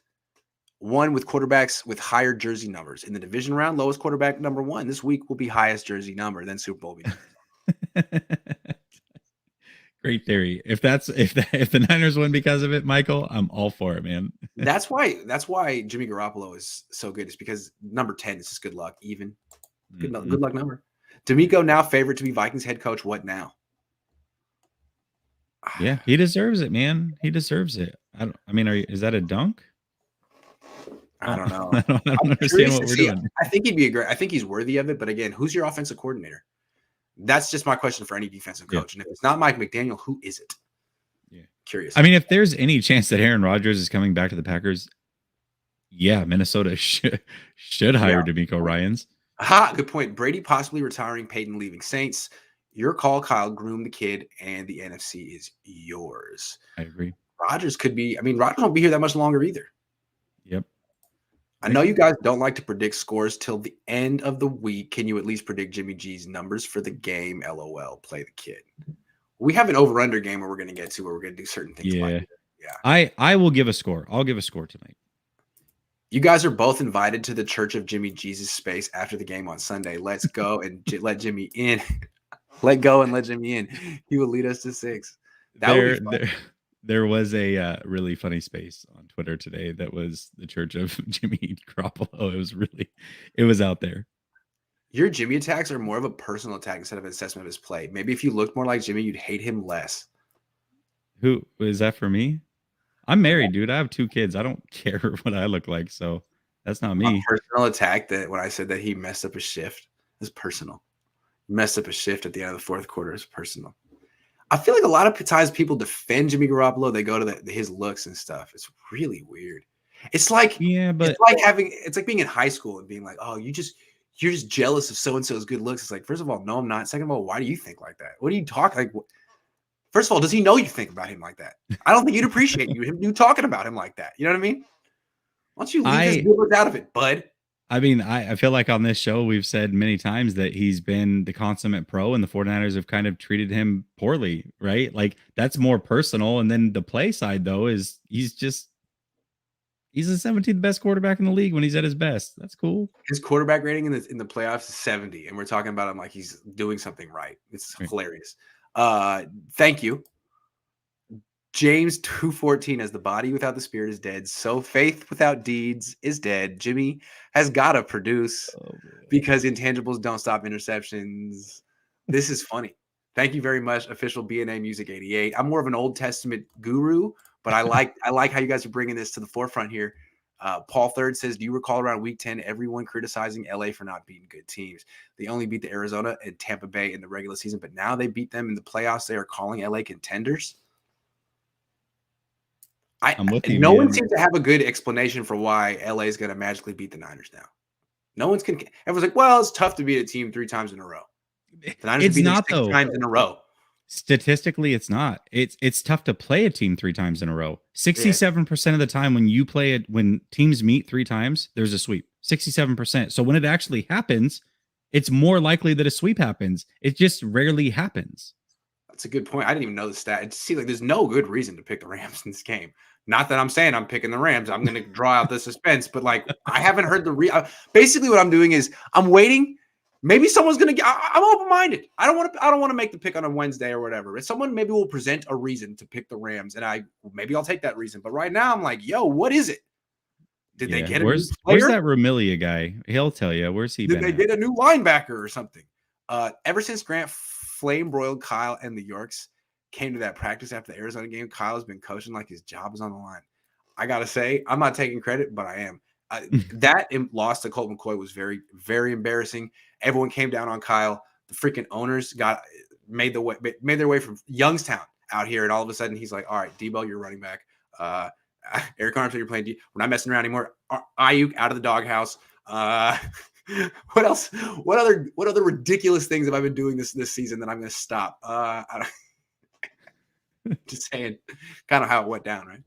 won with quarterbacks with higher jersey numbers. In the division round, lowest quarterback number 1 this week will be highest jersey number, then Super Bowl. Great theory. If the Niners win because of it, Michael, I'm all for it, man. That's why Jimmy Garoppolo is so good. It's because number 10 is just good luck, even. Good luck number. D'Amico now favorite to be Vikings head coach. What now? Yeah, he deserves it, man. He deserves it. Is that a dunk? I don't know. I don't understand what we're doing. I think he'd be I think he's worthy of it. But again, who's your offensive coordinator? That's just my question for any defensive coach. And if it's not Mike McDaniel, who is it? Yeah. Curious. I mean, if there's any chance that Aaron Rodgers is coming back to the Packers, yeah, Minnesota should hire D'Amico Ryans. Good point. Brady possibly retiring, Peyton leaving Saints. Your call, Kyle. Groom the kid, and the NFC is yours. I agree. Rodgers could be. I mean, Rodgers won't be here that much longer either. Yep. I know you guys don't like to predict scores till the end of the week. Can you at least predict Jimmy G's numbers for the game? LOL. Play the kid. We have an over-under game where we're going to get to where we're going to do certain things. Yeah. I will give a score. I'll give a score tonight. You guys are both invited to the Church of Jimmy Jesus Space after the game on Sunday. Let's go and let Jimmy in. Let go and let Jimmy in. He will lead us to 6. There was a really funny space on Twitter today that was the Church of Jimmy Garoppolo. It was out there. Your Jimmy attacks are more of a personal attack instead of an assessment of his play. Maybe if you looked more like Jimmy, you'd hate him less. Who is that for me? I'm married, dude. I have 2 kids. I don't care what I look like, so that's not me. A personal attack that when I said that he messed up a shift is personal. Messed up a shift at the end of the 4th quarter is personal. I feel like a lot of times people defend Jimmy Garoppolo. They go to his looks and stuff. It's really weird. It's like it's like being in high school and being like, oh, you you're just jealous of so-and-so's good looks. It's like, first of all, no, I'm not. Second of all, why do you think like that? What do you talk like? First of all, does he know you think about him like that? I don't think he'd appreciate you talking about him like that. You know what I mean? Why don't you leave his good looks out of it, bud? I mean, I feel like on this show, we've said many times that he's been the consummate pro and the 49ers have kind of treated him poorly, right? Like that's more personal. And then the play side, though, is he's the 17th best quarterback in the league when he's at his best. That's cool. His quarterback rating in the playoffs is 70, and we're talking about him like he's doing something right. It's hilarious. Thank you. James 2:14, as the body without the spirit is dead, so faith without deeds is dead. Jimmy has got to produce because intangibles don't stop interceptions. This is funny. Thank you very much, official BNA Music 88. I'm more of an Old Testament guru, but I like how you guys are bringing this to the forefront here. Paul Third says, do you recall around week 10, everyone criticizing LA for not beating good teams? They only beat the Arizona and Tampa Bay in the regular season, but now they beat them in the playoffs. They are calling LA contenders. I'm with you, no one seems to have a good explanation for why LA is going to magically beat the Niners now. No one's can. Everyone's like, well, it's tough to beat a team 3 times in a row. The Niners it's not 6 times in a row. Statistically, it's not. It's tough to play a team 3 times in a row. 67% of the time when you play it, when teams meet 3 times, there's a sweep. 67%. So when it actually happens, it's more likely that a sweep happens. It just rarely happens. That's a good point. I didn't even know the stat. It seems like there's no good reason to pick the Rams in this game. Not that I'm saying I'm picking the Rams. I'm going to draw out the suspense, but like I haven't heard basically what I'm doing is I'm waiting. Maybe someone's going to get, I'm open-minded. I don't want to make the pick on a Wednesday or whatever. If someone maybe will present a reason to pick the Rams and maybe I'll take that reason. But right now I'm like, yo, what is it? Did they get a new player? Where's that Romilia guy? He'll tell you. Where's he been? Did they get a new linebacker or something? Ever since Grant flame-broiled Kyle and the Yorks came to that practice after the Arizona game, Kyle has been coaching like his job is on the line. I got to say, I'm not taking credit, but I am. That loss to Colt McCoy was very, very embarrassing. Everyone came down on Kyle. The freaking owners made their way from Youngstown out here, and all of a sudden he's like, all right, Debo, you're running back. Eric Armstead, you're playing D. We're not messing around anymore. Ayuk out of the doghouse. What else? What other ridiculous things have I been doing this season that I'm going to stop? Just saying, kind of how it went down, right?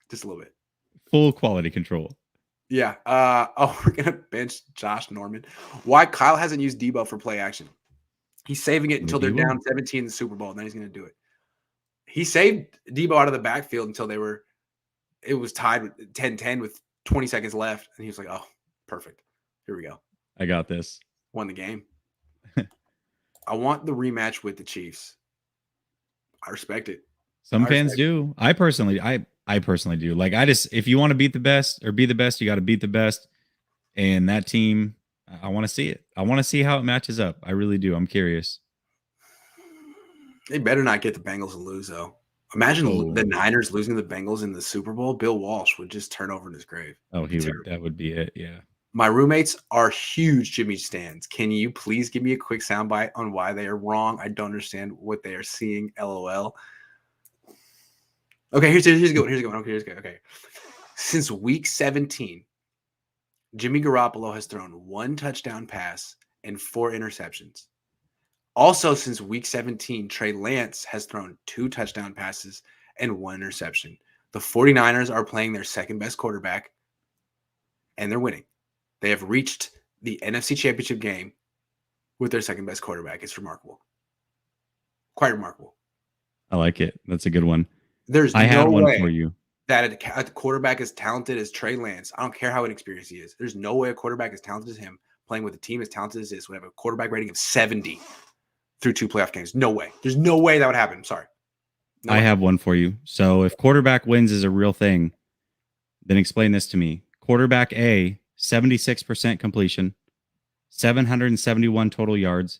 Just a little bit. Full quality control. Yeah. We're going to bench Josh Norman. Why Kyle hasn't used Debo for play action? He's saving it until they're down 17 in the Super Bowl, and then he's going to do it. He saved Debo out of the backfield until it was tied with 10-10 with 20 seconds left, and he was like, oh, perfect. Here we go. I got this. Won the game. I want the rematch with the Chiefs. I respect it. Some fans do. I personally do. Like, if you want to beat the best or be the best, you got to beat the best. And that team, I want to see it. I want to see how it matches up. I really do. I'm curious. They better not get the Bengals to lose, though. Imagine the Niners losing the Bengals in the Super Bowl. Bill Walsh would just turn over in his grave. Oh, that would be it. Yeah. My roommates are huge Jimmy stans. Can you please give me a quick soundbite on why they are wrong? I don't understand what they are seeing. LOL. Okay, here's a good one. Okay. Since week 17, Jimmy Garoppolo has thrown 1 touchdown pass and 4 interceptions. Also, since week 17, Trey Lance has thrown 2 touchdown passes and 1 interception. The 49ers are playing their second best quarterback, and they're winning. They have reached the NFC Championship game with their second best quarterback. It's remarkable. Quite remarkable. I like it. That's a good one. I had one for you. That a quarterback as talented as Trey Lance, I don't care how inexperienced he is. There's no way a quarterback as talented as him playing with a team as talented as this would have a quarterback rating of 70 through 2 playoff games. No way. There's no way that would happen. I'm sorry. I have one for you. So if quarterback wins is a real thing, then explain this to me. Quarterback A, 76% completion, 771 total yards,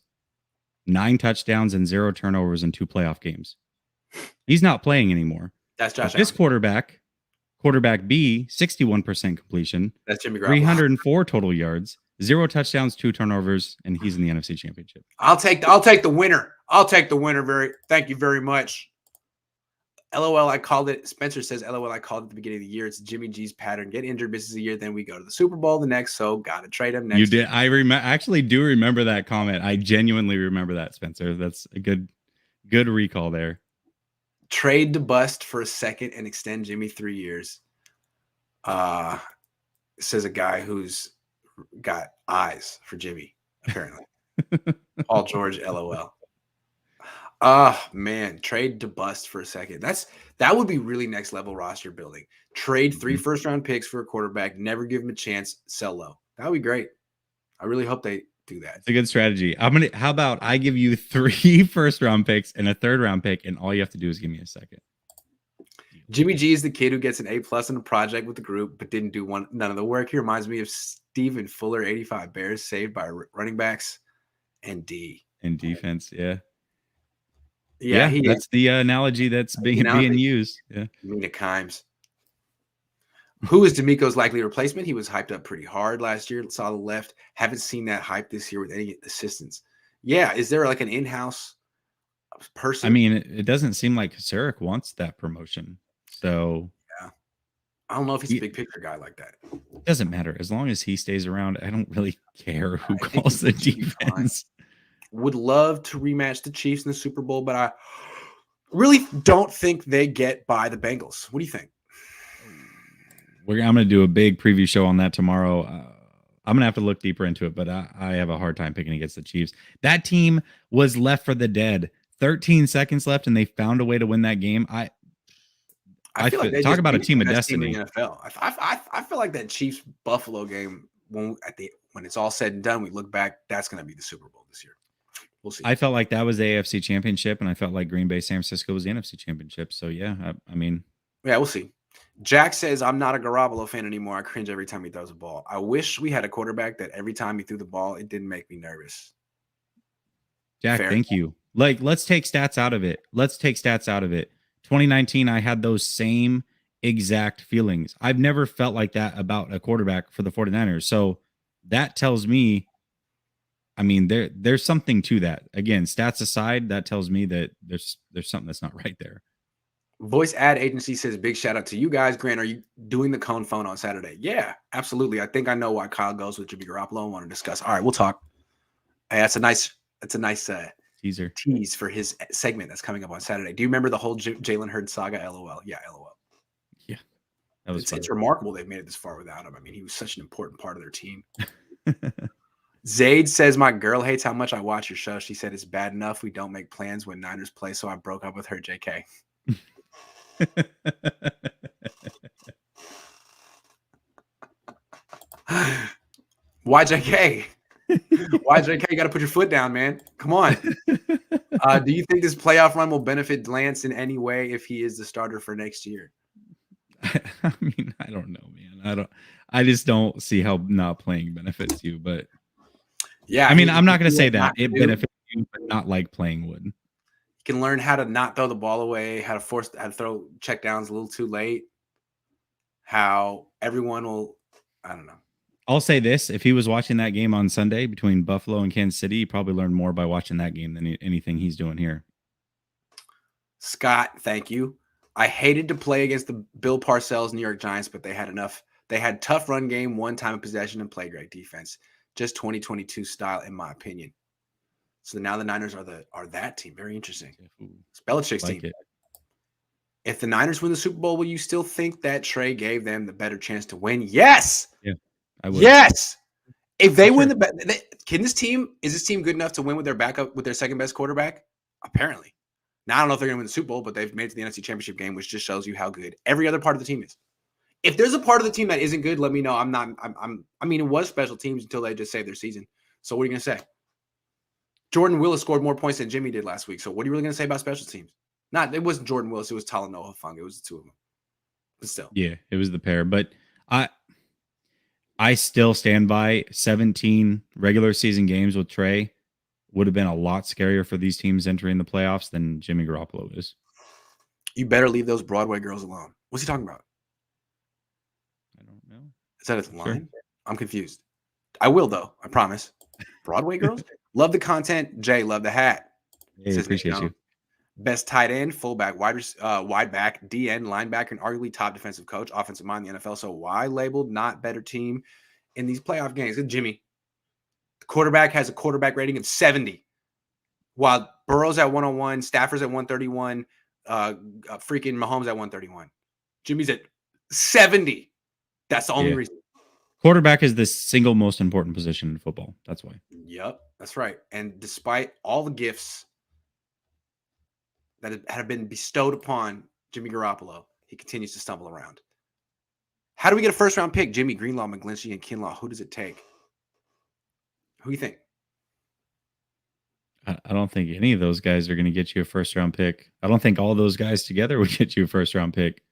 9 touchdowns, and 0 turnovers in 2 playoff games. He's not playing anymore. That's Josh Allen. This quarterback B, 61% completion. That's Jimmy Garoppolo. 304 total yards, 0 touchdowns, 2 turnovers, and he's in the NFC Championship. I'll take the winner. Thank you very much. LOL, I called it. Spencer says, LOL, I called it at the beginning of the year. It's Jimmy G's pattern. Get injured, misses a year, then we go to the Super Bowl the next. So gotta trade him next. You did. I actually do remember that comment. I genuinely remember that, Spencer. That's a good recall there. Trade to bust for a second and extend Jimmy 3 years. Says a guy who's got eyes for Jimmy, apparently. Paul George, LOL. Man, trade to bust for a second. That would be really next level roster building. Trade 3 first-round picks for a quarterback, never give him a chance, sell low. That would be great. I really hope they do that. It's a good strategy. How about I give you 3 first-round picks and a third-round pick, and all you have to do is give me a second. Jimmy G is the kid who gets an A+ in a project with the group, but didn't do none of the work. He reminds me of Stephen Fuller, 85 Bears, saved by running backs and D. And defense, yeah. Yeah, that's the analogy that's being used. Yeah. Mina Kimes. Who is D'Amico's likely replacement? He was hyped up pretty hard last year. Saw the left. Haven't seen that hype this year with any assistance. Yeah, is there like an in-house person? I mean, it doesn't seem like Kasarik wants that promotion. So yeah, I don't know if he's a big picture guy like that. It doesn't matter as long as he stays around. I don't really care who calls the defense. Would love to rematch the Chiefs in the Super Bowl, but I really don't think they get by the Bengals. What do you think? I'm going to do a big preview show on that tomorrow. I'm going to have to look deeper into it, but I have a hard time picking against the Chiefs. That team was left for the dead. 13 seconds left, and they found a way to win that game. I feel like talk about a team of destiny. Team in the NFL. I feel like that Chiefs Buffalo game when it's all said and done, we look back. That's going to be the Super Bowl this year. We'll see. I felt like that was the AFC Championship, and I felt like Green Bay, San Francisco was the NFC Championship. So yeah, I mean, yeah, we'll see. Jack says, I'm not a Garoppolo fan anymore. I cringe every time he throws a ball. I wish we had a quarterback that every time he threw the ball, it didn't make me nervous. Jack, thank you. Like, let's take stats out of it. 2019, I had those same exact feelings. I've never felt like that about a quarterback for the 49ers. So that tells me, I mean, there's something to that. Again, stats aside, that tells me that there's something that's not right there. Voice ad agency says, big shout out to you guys. Grant, are you doing the Cohn phone on Saturday? Yeah, absolutely. I think I know why Kyle goes with Jimmy Garoppolo. I want to discuss. All right, we'll talk. Hey, that's a nice tease for his segment that's coming up on Saturday. Do you remember the whole Jalen Hurts saga? LOL. Yeah, LOL. Yeah, it's remarkable they've made it this far without him. I mean, he was such an important part of their team. Zaid says, my girl hates how much I watch your show. She said it's bad enough we don't make plans when Niners play, so I broke up with her. JK. Why JK? Why JK? You got to put your foot down, man. Come on. Do you think this playoff run will benefit Lance in any way if he is the starter for next year? I mean, I don't know, man. I just don't see how not playing benefits you. But yeah, I mean, I'm not going to say that it benefits you, but not like playing would. You can learn how to not throw the ball away, how to throw check downs a little too late. How everyone will, I don't know. I'll say this: if he was watching that game on Sunday between Buffalo and Kansas City, he probably learned more by watching that game than anything he's doing here. Scott, thank you. I hated to play against the Bill Parcells New York Giants, but they had enough. They had tough run game, one time of possession, and played great defense. Just 2022 style, in my opinion. So now the Niners are that team. Very interesting. It's Belichick's team. If the Niners win the Super Bowl, will you still think that Trey gave them the better chance to win? Yes. Yeah, I would. Yes. If they win is this team good enough to win with their second best quarterback? Apparently. Now I don't know if they're going to win the Super Bowl, but they've made it to the NFC Championship game, which just shows you how good every other part of the team is. If there's a part of the team that isn't good, let me know. I mean, it was special teams until they just saved their season. So what are you going to say? Jordan Willis scored more points than Jimmy did last week. So what are you really going to say about special teams? It wasn't Jordan Willis. It was Talanoa Hufanga. It was the two of them. But still. Yeah, it was the pair. But I still stand by 17 regular season games with Trey would have been a lot scarier for these teams entering the playoffs than Jimmy Garoppolo is. You better leave those Broadway girls alone. What's he talking about? I don't know. Is that his line? Sure. I'm confused. I will, though. I promise. Broadway girls? Love the content. Jay, love the hat. Hey, appreciate you. Best tight end, fullback, wide back, DN, linebacker, and arguably top defensive coach, offensive mind in the NFL. So why labeled not better team in these playoff games? Good Jimmy. The quarterback has a quarterback rating of 70, while Burrow's at 101, Stafford's at 131, freaking Mahomes at 131. Jimmy's at 70. That's the only reason. Quarterback is the single most important position in football. That's why. Yep, that's right. And despite all the gifts that have been bestowed upon Jimmy Garoppolo, he continues to stumble around. How do we get a first-round pick? Jimmy, Greenlaw, McGlinchey, and Kinlaw. Who does it take? Who do you think? I don't think any of those guys are going to get you a first-round pick. I don't think all those guys together would get you a first-round pick.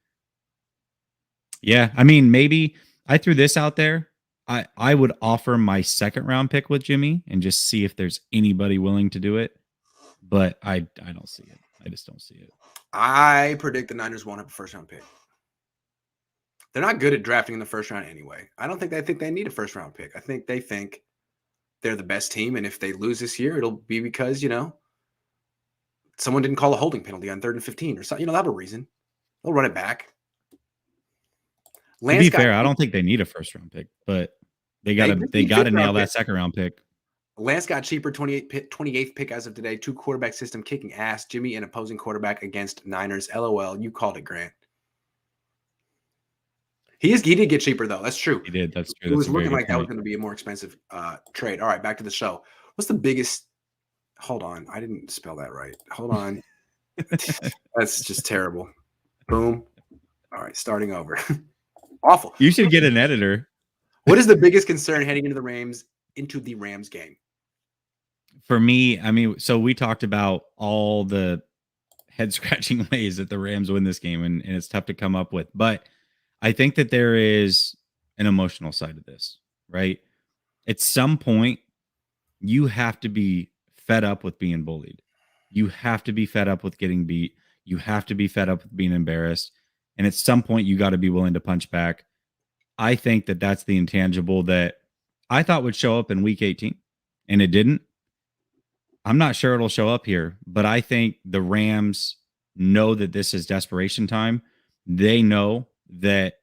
Yeah, I mean, maybe I threw this out there. I would offer my second-round pick with Jimmy and just see if there's anybody willing to do it. But I don't see it. I just don't see it. I predict the Niners won't have a first-round pick. They're not good at drafting in the first round anyway. I don't think they need a first-round pick. I think they think they're the best team, and if they lose this year, it'll be because, someone didn't call a holding penalty on 3rd and 15 or something. They'll have a reason. They'll run it back. To be fair, I don't think they need a first-round pick, but they got to nail that second-round pick. Lance got cheaper, 28th pick as of today. 2 quarterback system kicking ass. Jimmy, an opposing quarterback against Niners. LOL. You called it, Grant. He did get cheaper, though. That's true. He did. That's true. It was looking like that was going to be a more expensive trade. All right, back to the show. What's the biggest – hold on. I didn't spell that right. Hold on. That's just terrible. Boom. All right, starting over. Awful. You should get an editor. What is the biggest concern heading into the Rams game? For me, I mean, so we talked about all the head-scratching ways that the Rams win this game, and it's tough to come up with. But I think that there is an emotional side of this, right? At some point, you have to be fed up with being bullied. You have to be fed up with getting beat. You have to be fed up with being embarrassed. And at some point, you got to be willing to punch back. I think that that's the intangible that I thought would show up in week 18, and it didn't. I'm not sure it'll show up here, but I think the Rams know that this is desperation time. They know that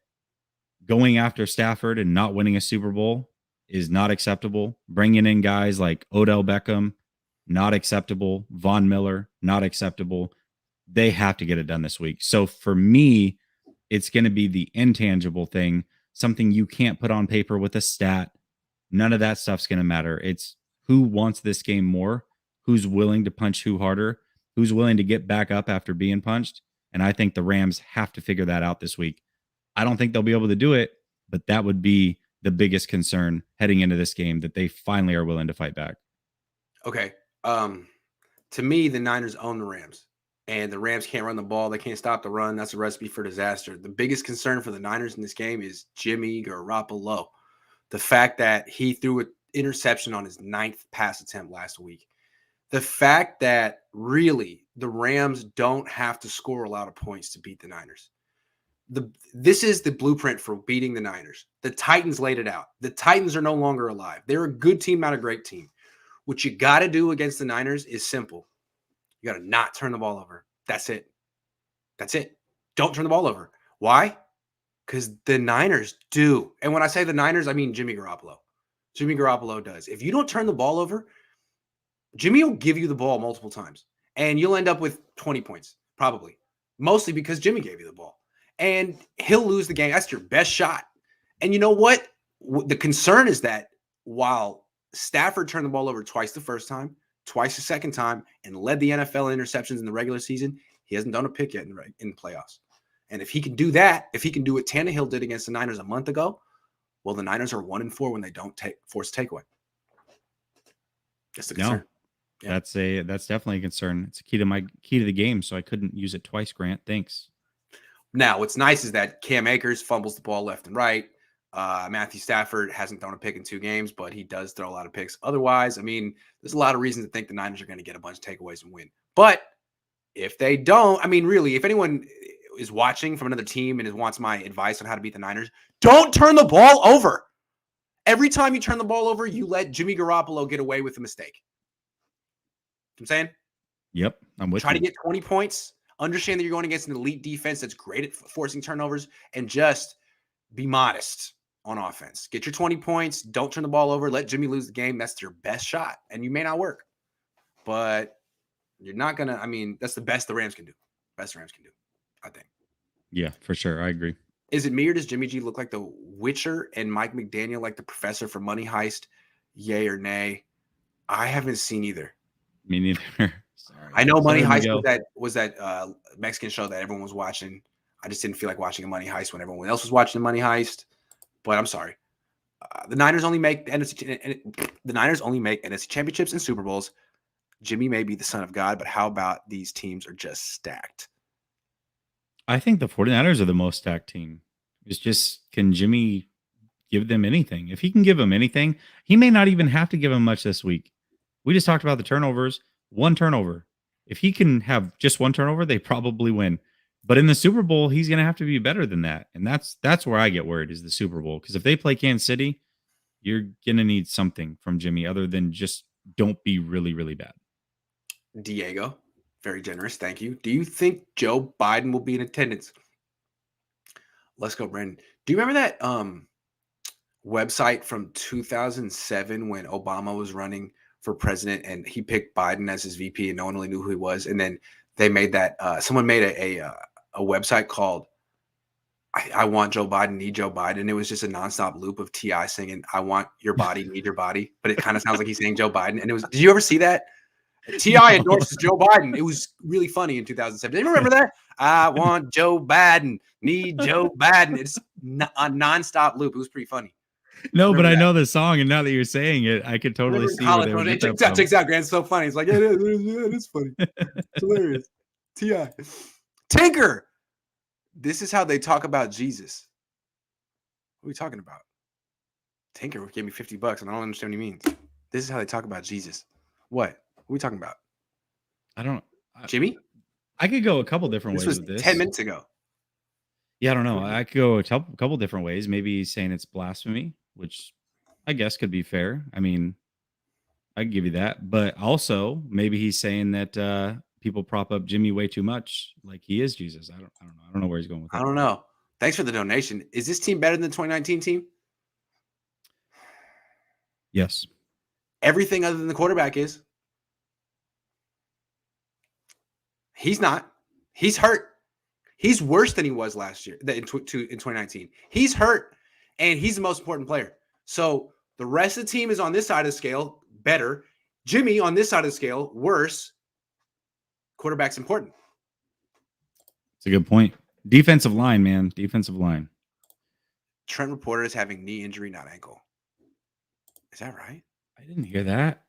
going after Stafford and not winning a Super Bowl is not acceptable. Bringing in guys like Odell Beckham, not acceptable. Von Miller, not acceptable. They have to get it done this week. So for me, it's going to be the intangible thing, something you can't put on paper with a stat. None of that stuff's going to matter. It's who wants this game more, who's willing to punch who harder, who's willing to get back up after being punched. And I think the Rams have to figure that out this week. I don't think they'll be able to do it, but that would be the biggest concern heading into this game, that they finally are willing to fight back. Okay. To me, the Niners own the Rams, and the Rams can't run the ball. They can't stop the run. That's a recipe for disaster. The biggest concern for the Niners in this game is Jimmy Garoppolo. The fact that he threw an interception on his 9th pass attempt last week. The fact that really the Rams don't have to score a lot of points to beat the Niners. This is the blueprint for beating the Niners. The Titans laid it out. The Titans are no longer alive. They're a good team, not a great team. What you got to do against the Niners is simple. You got to not turn the ball over. That's it. That's it. Don't turn the ball over. Why? Because the Niners do. And when I say the Niners, I mean Jimmy Garoppolo. Jimmy Garoppolo does. If you don't turn the ball over, Jimmy will give you the ball multiple times, and you'll end up with 20 points, probably. Mostly because Jimmy gave you the ball. And he'll lose the game. That's your best shot. And you know what? The concern is that while Stafford turned the ball over twice the first time, twice the second time, and led the NFL in interceptions in the regular season, he hasn't done a pick yet in the playoffs. And if he can do that, if he can do what Tannehill did against the Niners a month ago, well, the Niners are 1-4 when they don't force takeaway. That's the concern. No, yeah. That's definitely a concern. It's a key to the game, so I couldn't use it twice, Grant. Thanks. Now, what's nice is that Cam Akers fumbles the ball left and right. Matthew Stafford hasn't thrown a pick in 2 games, but he does throw a lot of picks. Otherwise, I mean, there's a lot of reasons to think the Niners are going to get a bunch of takeaways and win. But if they don't, I mean, really, if anyone is watching from another team and wants my advice on how to beat the Niners, don't turn the ball over. Every time you turn the ball over, you let Jimmy Garoppolo get away with a mistake. You know what I'm saying? Yep, I'm with Try to you. get 20 points. Understand that you're going against an elite defense that's great at forcing turnovers, and just be modest on offense. Get your 20 points. Don't turn the ball over. Let Jimmy lose the game. That's your best shot. And you may not work, but you're not going to. I mean, that's the best the Rams can do. Best the Rams can do, I think. Yeah, for sure. I agree. Is it me or does Jimmy G look like the Witcher and Mike McDaniel like the professor from Money Heist? Yay or nay? I haven't seen either. Me neither. Sorry. I know Money Sorry, Heist was that Mexican show that everyone was watching. I just didn't feel like watching a Money Heist when everyone else was watching a Money Heist. But I'm sorry. The Niners only make NFC championships and Super Bowls. Jimmy may be the son of God, but how about these teams are just stacked? I think the 49ers are the most stacked team. It's just, can Jimmy give them anything? If he can give them anything, he may not even have to give them much this week. We just talked about the turnovers. One turnover. If he can have just one turnover, they probably win. But in the Super Bowl, he's going to have to be better than that. And that's where I get worried, is the Super Bowl. Because if they play Kansas City, you're going to need something from Jimmy other than just don't be really, really bad. Diego, very generous. Thank you. Do you think Joe Biden will be in attendance? Let's go, Brandon. Do you remember that website from 2007 when Obama was running for president and he picked Biden as his VP and no one really knew who he was? And then they made that someone made a website called I want Joe Biden, need Joe Biden. And it was just a nonstop loop of T.I. singing, I want your body, need your body. But it kind of sounds like he's saying Joe Biden. And it was, did you ever see that? T.I. endorses Joe Biden. It was really funny in 2007. Do you remember that? I want Joe Biden, need Joe Biden. It's a nonstop loop. It was pretty funny. No, but I know the song, and now that you're saying it, I could totally see where they would get that from. Checks out, Grant. It's so funny. It's like, yeah, it is funny. It's hilarious. T.I. Tinker. This is how they talk about Jesus. What are we talking about? Tinker gave me $50 and I don't understand what he means. This is how they talk about Jesus. What? What are we talking about? I don't. Jimmy? I could go a couple different ways with this. 10 minutes ago. Yeah, I don't know. I could go a couple different ways. Maybe he's saying it's blasphemy, which I guess could be fair. I mean, I can give you that. But also, maybe he's saying that people prop up Jimmy way too much, like he is Jesus. I don't know. I don't know where he's going with that. I don't know. Thanks for the donation. Is this team better than the 2019 team? Yes. Everything other than the quarterback is. He's not. He's hurt. He's worse than he was last year in 2019. He's hurt, and he's the most important player. So the rest of the team is on this side of the scale, better. Jimmy on this side of the scale, worse. Quarterback's important. It's a good point. Defensive line, man. Defensive line. Trent Reporter is having knee injury, not ankle. Is that right? I didn't hear that.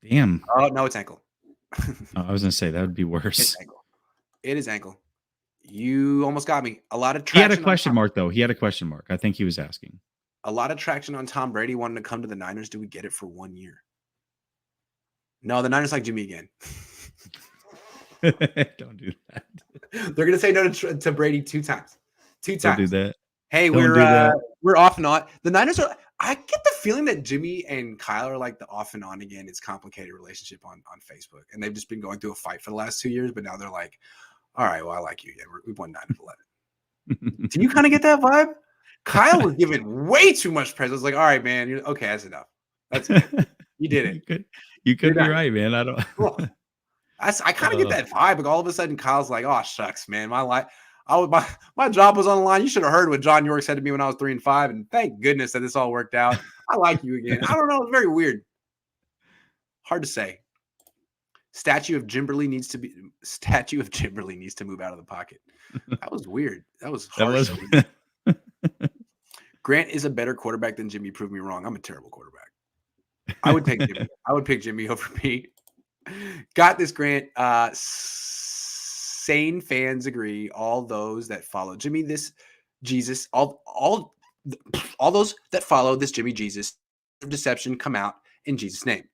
Damn. Oh, no, it's ankle. I was going to say that would be worse. It's ankle. It is ankle. You almost got me. A lot of traction. He had a question mark, though. He had a question mark. I think he was asking. A lot of traction on Tom Brady wanting to come to the Niners. Do we get it for 1 year? No, the Niners like Jimmy again. Don't do that. They're gonna say no to Brady 2 times. 2 times. Don't do that. Hey, we're off and on. The Niners are. I get the feeling that Jimmy and Kyle are like the off and on again. It's a complicated relationship on Facebook, and they've just been going through a fight for the last 2 years. But now they're like, all right, well, I like you again. We've won 9 of 11. Do you kind of get that vibe? Kyle was giving way too much praise. I was like, all right, man. Okay, that's enough. That's it. You did it. You could be right, man. I don't. I kind of get that vibe. Like all of a sudden, Kyle's like, "Oh shucks, man, my job was on the line. You should have heard what John York said to me when I was 3-5, and thank goodness that this all worked out. I like you again." I don't know. It's very weird. Hard to say. Statue of Jimberly needs to move out of the pocket. That was weird. That was harsh. Grant is a better quarterback than Jimmy. Prove me wrong. I'm a terrible quarterback. I would pick Jimmy. I would pick Jimmy over me. Got this, Grant. Sane fans agree. All those that follow Jimmy, this Jesus, all those that follow this Jimmy Jesus deception come out in Jesus' name.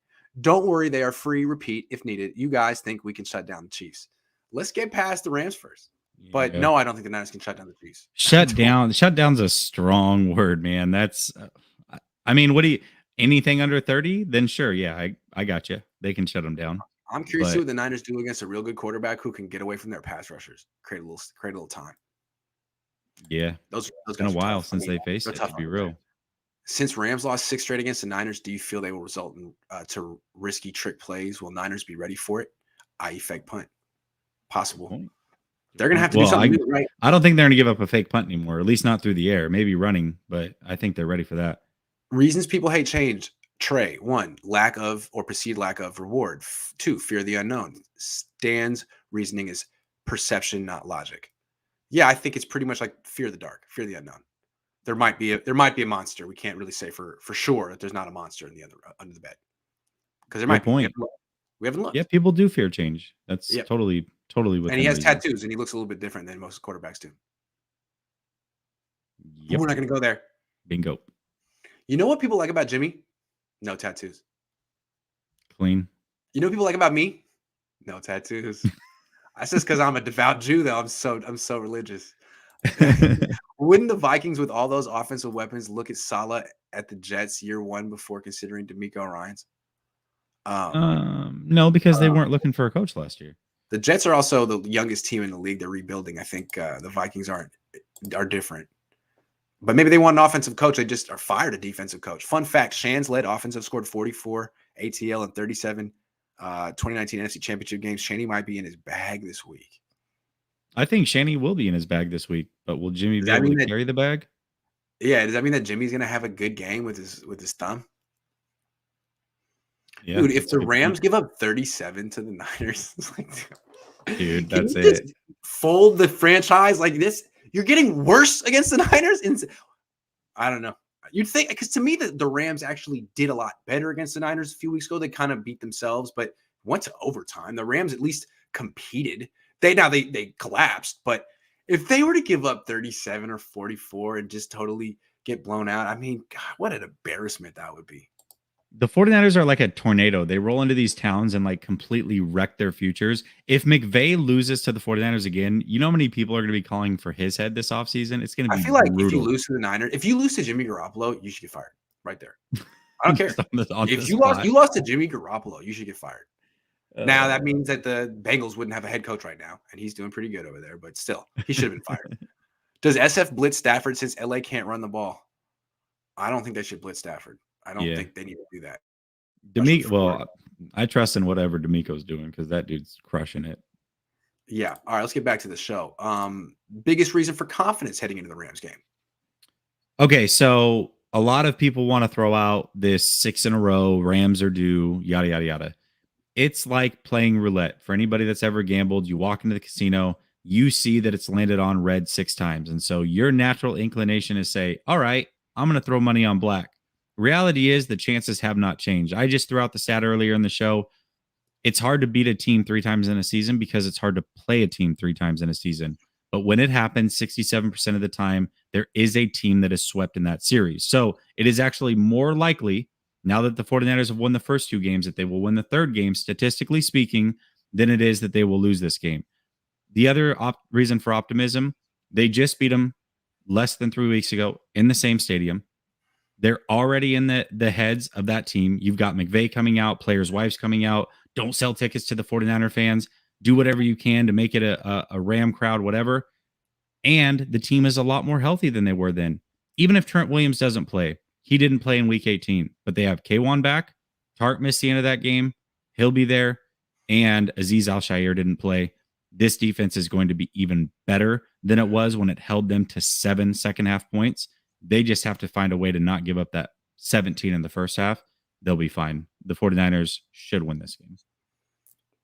Don't worry, they are free. Repeat if needed. You guys think we can shut down the Chiefs? Let's get past the Rams first. Yeah. But no, I don't think the Niners can shut down the Chiefs. Shut down. Shut down's a strong word, man. That's. I mean, what do you? Anything under 30? Then sure, yeah, I got you. They can shut them down. I'm curious to see what the Niners do against a real good quarterback who can get away from their pass rushers, create a little time. Yeah, Those been a guys are while tough. I since mean, they faced they're it, tough to on be the Jets. real. Since Rams lost 6 straight against the Niners, do you feel they will result in to risky trick plays? Will Niners be ready for it, i.e., fake punt? Good Possible. point. They're going to have to do Well, something new, right? I don't think they're going to give up a fake punt anymore, at least not through the air. Maybe running, but I think they're ready for that. Reasons people hate change. Trey, 1, lack of or perceived lack of reward. 2, fear of the unknown. Stan's reasoning is perception, not logic. Yeah, I think it's pretty much like fear of the dark, fear of the unknown. There might be a monster. We can't really say for sure that there's not a monster in the under the bed, because there might Good be. point. We haven't looked. Yeah, people do fear change. That's Yep. totally And he within has reason. tattoos, and he looks a little bit different than most quarterbacks do. Yep. We're not going to go there. Bingo. You know what people like about Jimmy? No tattoos. Clean. You know what people like about me? No tattoos. That's just because I'm a devout Jew, though. I'm so religious. Wouldn't the Vikings, with all those offensive weapons, look at Saleh at the Jets year 1 before considering DeMeco Ryans? No, because they weren't looking for a coach last year. The Jets are also the youngest team in the league. They're rebuilding. I think the Vikings are different. But maybe they want an offensive coach. They just are fired a defensive coach. Fun fact, Shan's led offensive, scored 44 ATL and 37 2019 NFC Championship games. Shanny might be in his bag this week. I think Shanny will be in his bag this week, but will Jimmy be able to carry the bag? Yeah, does that mean that Jimmy's going to have a good game with his thumb? Yeah, dude, if the Rams give up 37 to the Niners, it's like, dude, can that's you it. just fold the franchise like this? You're getting worse against the Niners. And I don't know. You'd think, because to me, the Rams actually did a lot better against the Niners a few weeks ago. They kind of beat themselves, but went to overtime. The Rams at least competed. They collapsed, but if they were to give up 37 or 44 and just totally get blown out, I mean, God, what an embarrassment that would be. The 49ers are like a tornado. They roll into these towns and like completely wreck their futures. If McVay loses to the 49ers again, you know how many people are going to be calling for his head this offseason? It's going to be I feel like brutal. if you lose to the Niners, if you lose to Jimmy Garoppolo, you should get fired right there. I don't care. If you lost to Jimmy Garoppolo, you should get fired. Now, that means that the Bengals wouldn't have a head coach right now, and he's doing pretty good over there, but still, he should have been fired. Does SF blitz Stafford since LA can't run the ball? I don't think they should blitz Stafford. I don't think they need to do that. I trust in whatever D'Amico's doing because that dude's crushing it. Yeah. All right, let's get back to the show. Biggest reason for confidence heading into the Rams game? Okay, so a lot of people want to throw out this 6 in a row, Rams are due, yada, yada, yada. It's like playing roulette. For anybody that's ever gambled, you walk into the casino, you see that it's landed on red 6 times. And so your natural inclination is say, all right, I'm going to throw money on black. Reality is the chances have not changed. I just threw out the stat earlier in the show. It's hard to beat a team 3 times in a season because it's hard to play a team 3 times in a season. But when it happens, 67% of the time, there is a team that is swept in that series. So it is actually more likely, now that the 49ers have won the first 2 games, that they will win the third game, statistically speaking, than it is that they will lose this game. The other reason for optimism, they just beat them less than 3 weeks ago in the same stadium. They're already in the heads of that team. You've got McVay coming out, players' wives coming out. Don't sell tickets to the 49er fans. Do whatever you can to make it a Ram crowd, whatever. And the team is a lot more healthy than they were then. Even if Trent Williams doesn't play, he didn't play in week 18, but they have K1 back. Tart missed the end of that game. He'll be there. And Azeez Al-Shaair didn't play. This defense is going to be even better than it was when it held them to 7 second half points. They just have to find a way to not give up that 17 in the first half. They'll be fine. The 49ers should win this game.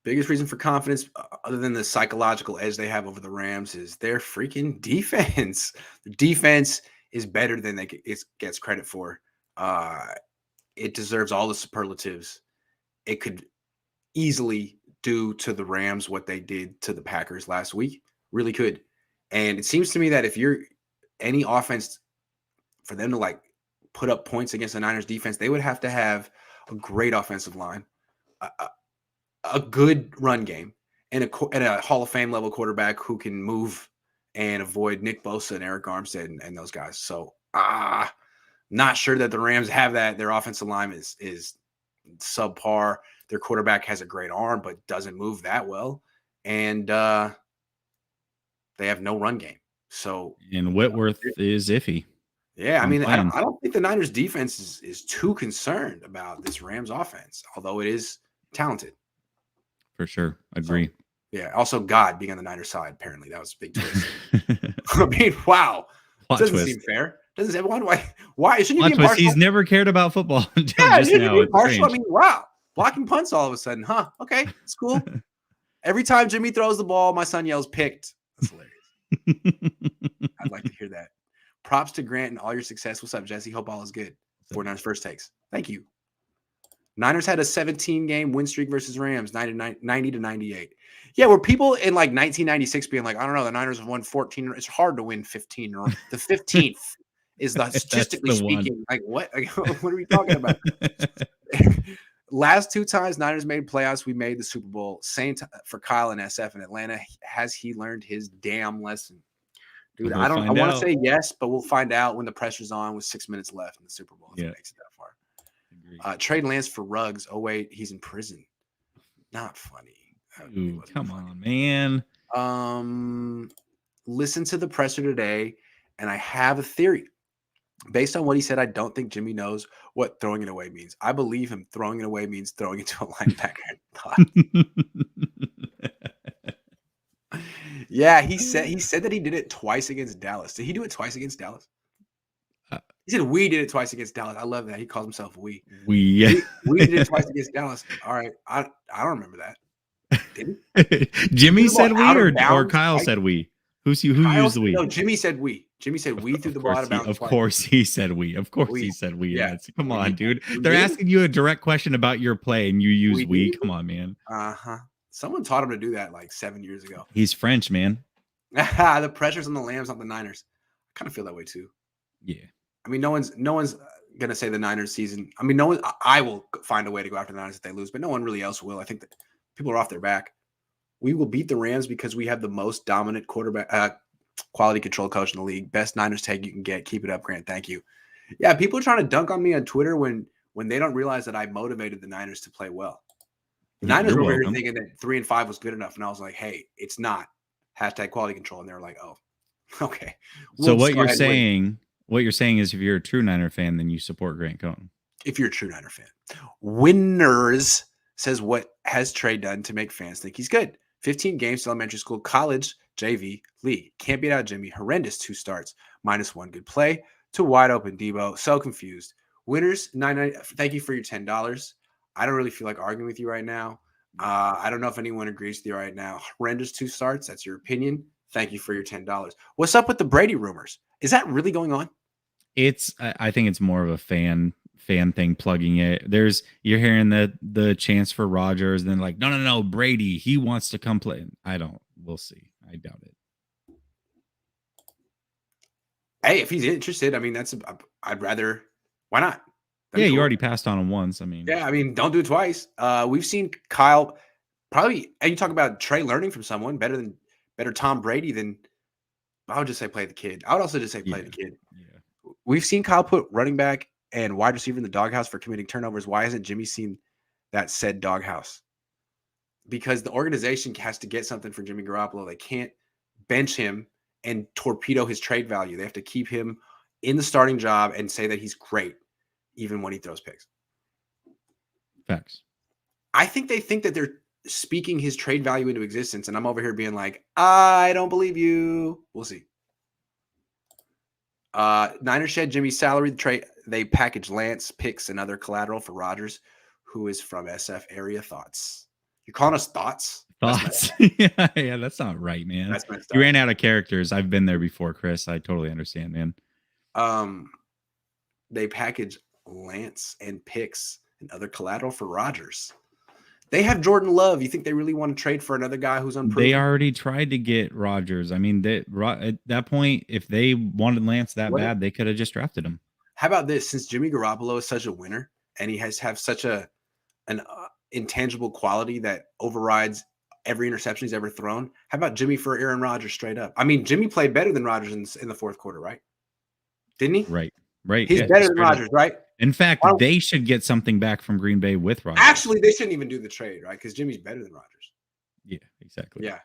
Biggest reason for confidence, other than the psychological edge they have over the Rams, is their freaking defense. The defense is better than it gets credit for. It deserves all the superlatives. It could easily do to the Rams what they did to the Packers last week. Really could. And it seems to me that if you're any offense, for them to like put up points against the Niners defense, they would have to have a great offensive line, a good run game, and a Hall of Fame level quarterback who can move and avoid Nick Bosa and Eric Armstead and those guys. So not sure that the Rams have that. Their offensive line is subpar. Their quarterback has a great arm, but doesn't move that well. And they have no run game. So, And Whitworth is iffy. yeah, I mean, I don't think the Niners defense is too concerned about this Rams offense, although it is talented. For sure. Agree. So, yeah. Also, God being on the Niners side, apparently. That was a big twist. I mean, wow. Doesn't seem fair. Doesn't everyone why shouldn't you be impartial? He's never cared about football until just shouldn't now. You be impartial? I mean, wow. Blocking punts all of a sudden, huh? Okay, it's cool. Every time Jimmy throws the ball, my son yells picked. That's hilarious. I'd like to hear that. Props to Grant and all your success. What's up, Jesse? Hope all is good. 49ers first takes. Thank you. Niners had a 17-game win streak versus Rams, 90 to 98. Yeah, were people in like 1996 being like, I don't know, the Niners have won 14. It's hard to win 15. Or the 15th is the statistically speaking. Like, what? Like, what are we talking about? Last 2 times Niners made playoffs, we made the Super Bowl. Same for Kyle and SF in Atlanta. Has he learned his damn lesson? Dude, I want to say yes, but we'll find out when the pressure's on with 6 minutes left in the Super Bowl if it makes it that far. Trade Lance for Ruggs. Oh, wait, he's in prison. Not funny. Ooh, come on, man. Listen to the presser today, and I have a theory. Based on what he said, I don't think Jimmy knows what throwing it away means. I believe him throwing it away means throwing it to a linebacker. Yeah, he said that he did it twice against Dallas. Did he do it twice against Dallas? He said we did it twice against Dallas. I love that. He calls himself we. We did it twice against Dallas. All right. I don't remember that. Did he? Jimmy said we or Kyle said we? Who used the we? No, Jimmy said we. Jimmy said we through the ball out of bounds. Of course he said we. Of course he said we. Yeah. Come on, dude. They're asking you a direct question about your play and you use we. Come on, man. Uh-huh. Someone taught him to do that like 7 years ago. He's French, man. The pressure's on the Lambs, not the Niners. I kind of feel that way too. Yeah. I mean, no one's gonna say the Niners season. I mean, I will find a way to go after the Niners if they lose, but no one really else will. I think that people are off their back. We will beat the Rams because we have the most dominant quarterback, quality control coach in the league. Best Niners tag you can get. Keep it up, Grant. Thank you. Yeah, people are trying to dunk on me on Twitter when they don't realize that I motivated the Niners to play well. The Niners were here thinking that 3-5 was good enough, and I was like, "Hey, it's not." # quality control, and they're like, "Oh, okay." So what you're saying is, if you're a true Niner fan, then you support Grant Cohn. If you're a true Niner fan, Winners says, "What has Trey done to make fans think he's good?" 15 games to elementary school, college, JV, league. Can't beat out Jimmy. Horrendous 2 starts. -1 good play to wide open Debo. So confused. Winners, 990. Thank you for your $10. I don't really feel like arguing with you right now. I don't know if anyone agrees with you right now. Horrendous 2 starts. That's your opinion. Thank you for your $10. What's up with the Brady rumors? Is that really going on? I think it's more of a fan thing plugging it. You're hearing the chance for Rodgers, and then like, no, Brady, he wants to come play. We'll see. I doubt it. Hey, if he's interested, I mean, I'd rather, why not? That'd you already passed on him once. I mean, don't do it twice. We've seen Kyle probably, and you talk about Trey learning from someone better Tom Brady than, I would just say play the kid. I would also just say play the kid. Yeah. We've seen Kyle put running back and wide receiver in the doghouse for committing turnovers. Why hasn't Jimmy seen that said doghouse? Because the organization has to get something for Jimmy Garoppolo. They can't bench him and torpedo his trade value. They have to keep him in the starting job and say that he's great, even when he throws picks. Facts. I think they think that they're speaking his trade value into existence, and I'm over here being like, I don't believe you. We'll see. Niners shed Jimmy's salary. They package Lance, picks, and other collateral for Rodgers, who is from SF area. Thoughts? You're calling us thoughts? Thoughts? yeah, that's not right, man. That's messed up. You ran out of characters. I've been there before, Chris. I totally understand, man. They package Lance and picks and other collateral for Rodgers. They have Jordan Love. You think they really want to trade for another guy who's unproven? They already tried to get Rodgers. I mean, at that point, if they wanted Lance that bad, they could have just drafted him. How about this? Since Jimmy Garoppolo is such a winner and he have such an intangible quality that overrides every interception he's ever thrown, how about Jimmy for Aaron Rodgers straight up? I mean, Jimmy played better than Rodgers in the fourth quarter, right? Didn't he? Right. Right. He's better than Rodgers, right? In fact, they should get something back from Green Bay with Rodgers. Actually, they shouldn't even do the trade, right? Because Jimmy's better than Rodgers. Yeah, exactly. Yeah,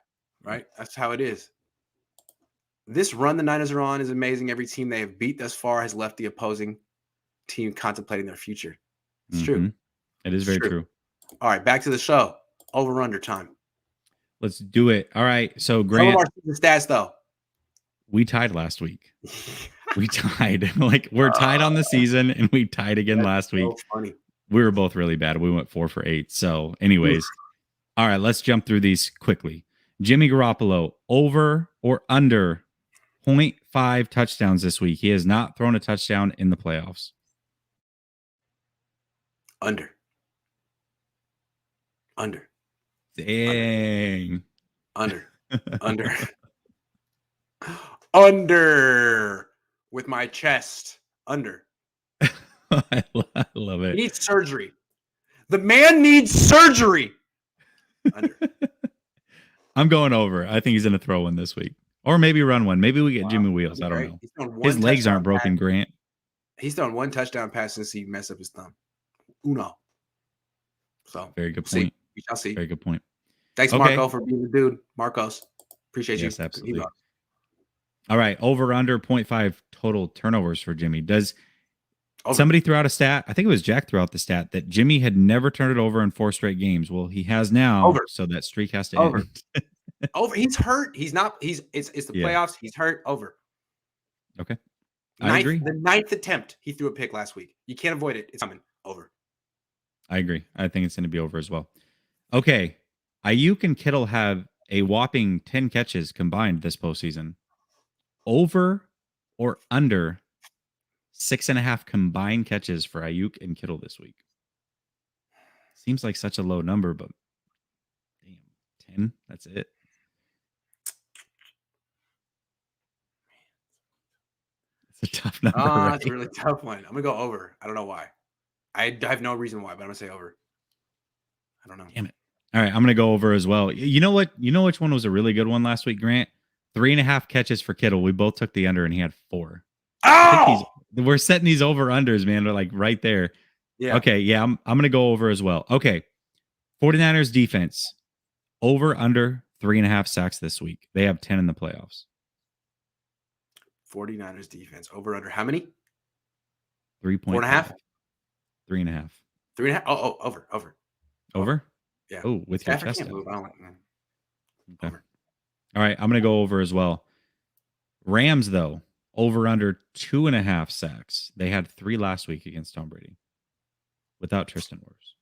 right? That's how it is. This run the Niners are on is amazing. Every team they have beat thus far has left the opposing team contemplating their future. It's true. It is very true. All right, back to the show. Over under time. Let's do it. All right. So Grant, some of our season stats though. We tied last week. We tied. Like we're tied on the season, and we tied again last week. Funny. We were both really bad. We went 4 for 8. So, anyways, all right, let's jump through these quickly. Jimmy Garoppolo, over or under 0.5 touchdowns this week. He has not thrown a touchdown in the playoffs. Under. Dang. Under. Under with my chest. Under. I love it. He needs surgery. The man needs surgery. Under. I'm going over. I think he's going to throw one this week. Or maybe run one. Maybe we get Jimmy Wheels. I don't know. His legs aren't broken, Grant. He's thrown one touchdown pass since he messed up his thumb. Uno. So very good point. We shall see. Very good point. Thanks, Marco, for being the dude. Marcos. Appreciate you. Yes, absolutely. All right. Over under 0.5 total turnovers for Jimmy. Does somebody threw out a stat? I think it was Jack threw out the stat that Jimmy had never turned it over in 4 straight games. Well, he has now. So that streak has to end. Over. He's hurt. He's not. It's the playoffs. He's hurt. Over. Okay. I agree. The 9th attempt, he threw a pick last week. You can't avoid it. It's coming. Over. I agree. I think it's going to be over as well. Okay. Ayuk and Kittle have a whopping 10 catches combined this postseason. Over or under 6.5 combined catches for Ayuk and Kittle this week. Seems like such a low number, but damn, 10. That's it. It's a tough number. Right? That's a really tough one. I'm gonna go over. I don't know why. I have no reason why, but I'm gonna say over. I don't know. Damn it. All right, I'm gonna go over as well. You know what? You know which one was a really good one last week, Grant? 3.5 catches for Kittle. We both took the under, and he had 4. Oh! We're setting these over unders, man. They're like right there. Yeah. Okay. Yeah. I'm going to go over as well. Okay. 49ers defense over under 3.5 sacks this week. They have 10 in the playoffs. 49ers defense over under how many? 3.5. 4.5. 3.5. 3.5. Oh, over. Over. Yeah. Oh, with your chest. Move. I don't like, man. Okay. Over. All right. I'm going to go over as well. Rams though. Over under 2.5 sacks. They had 3 last week against Tom Brady without Tristan Wirfs.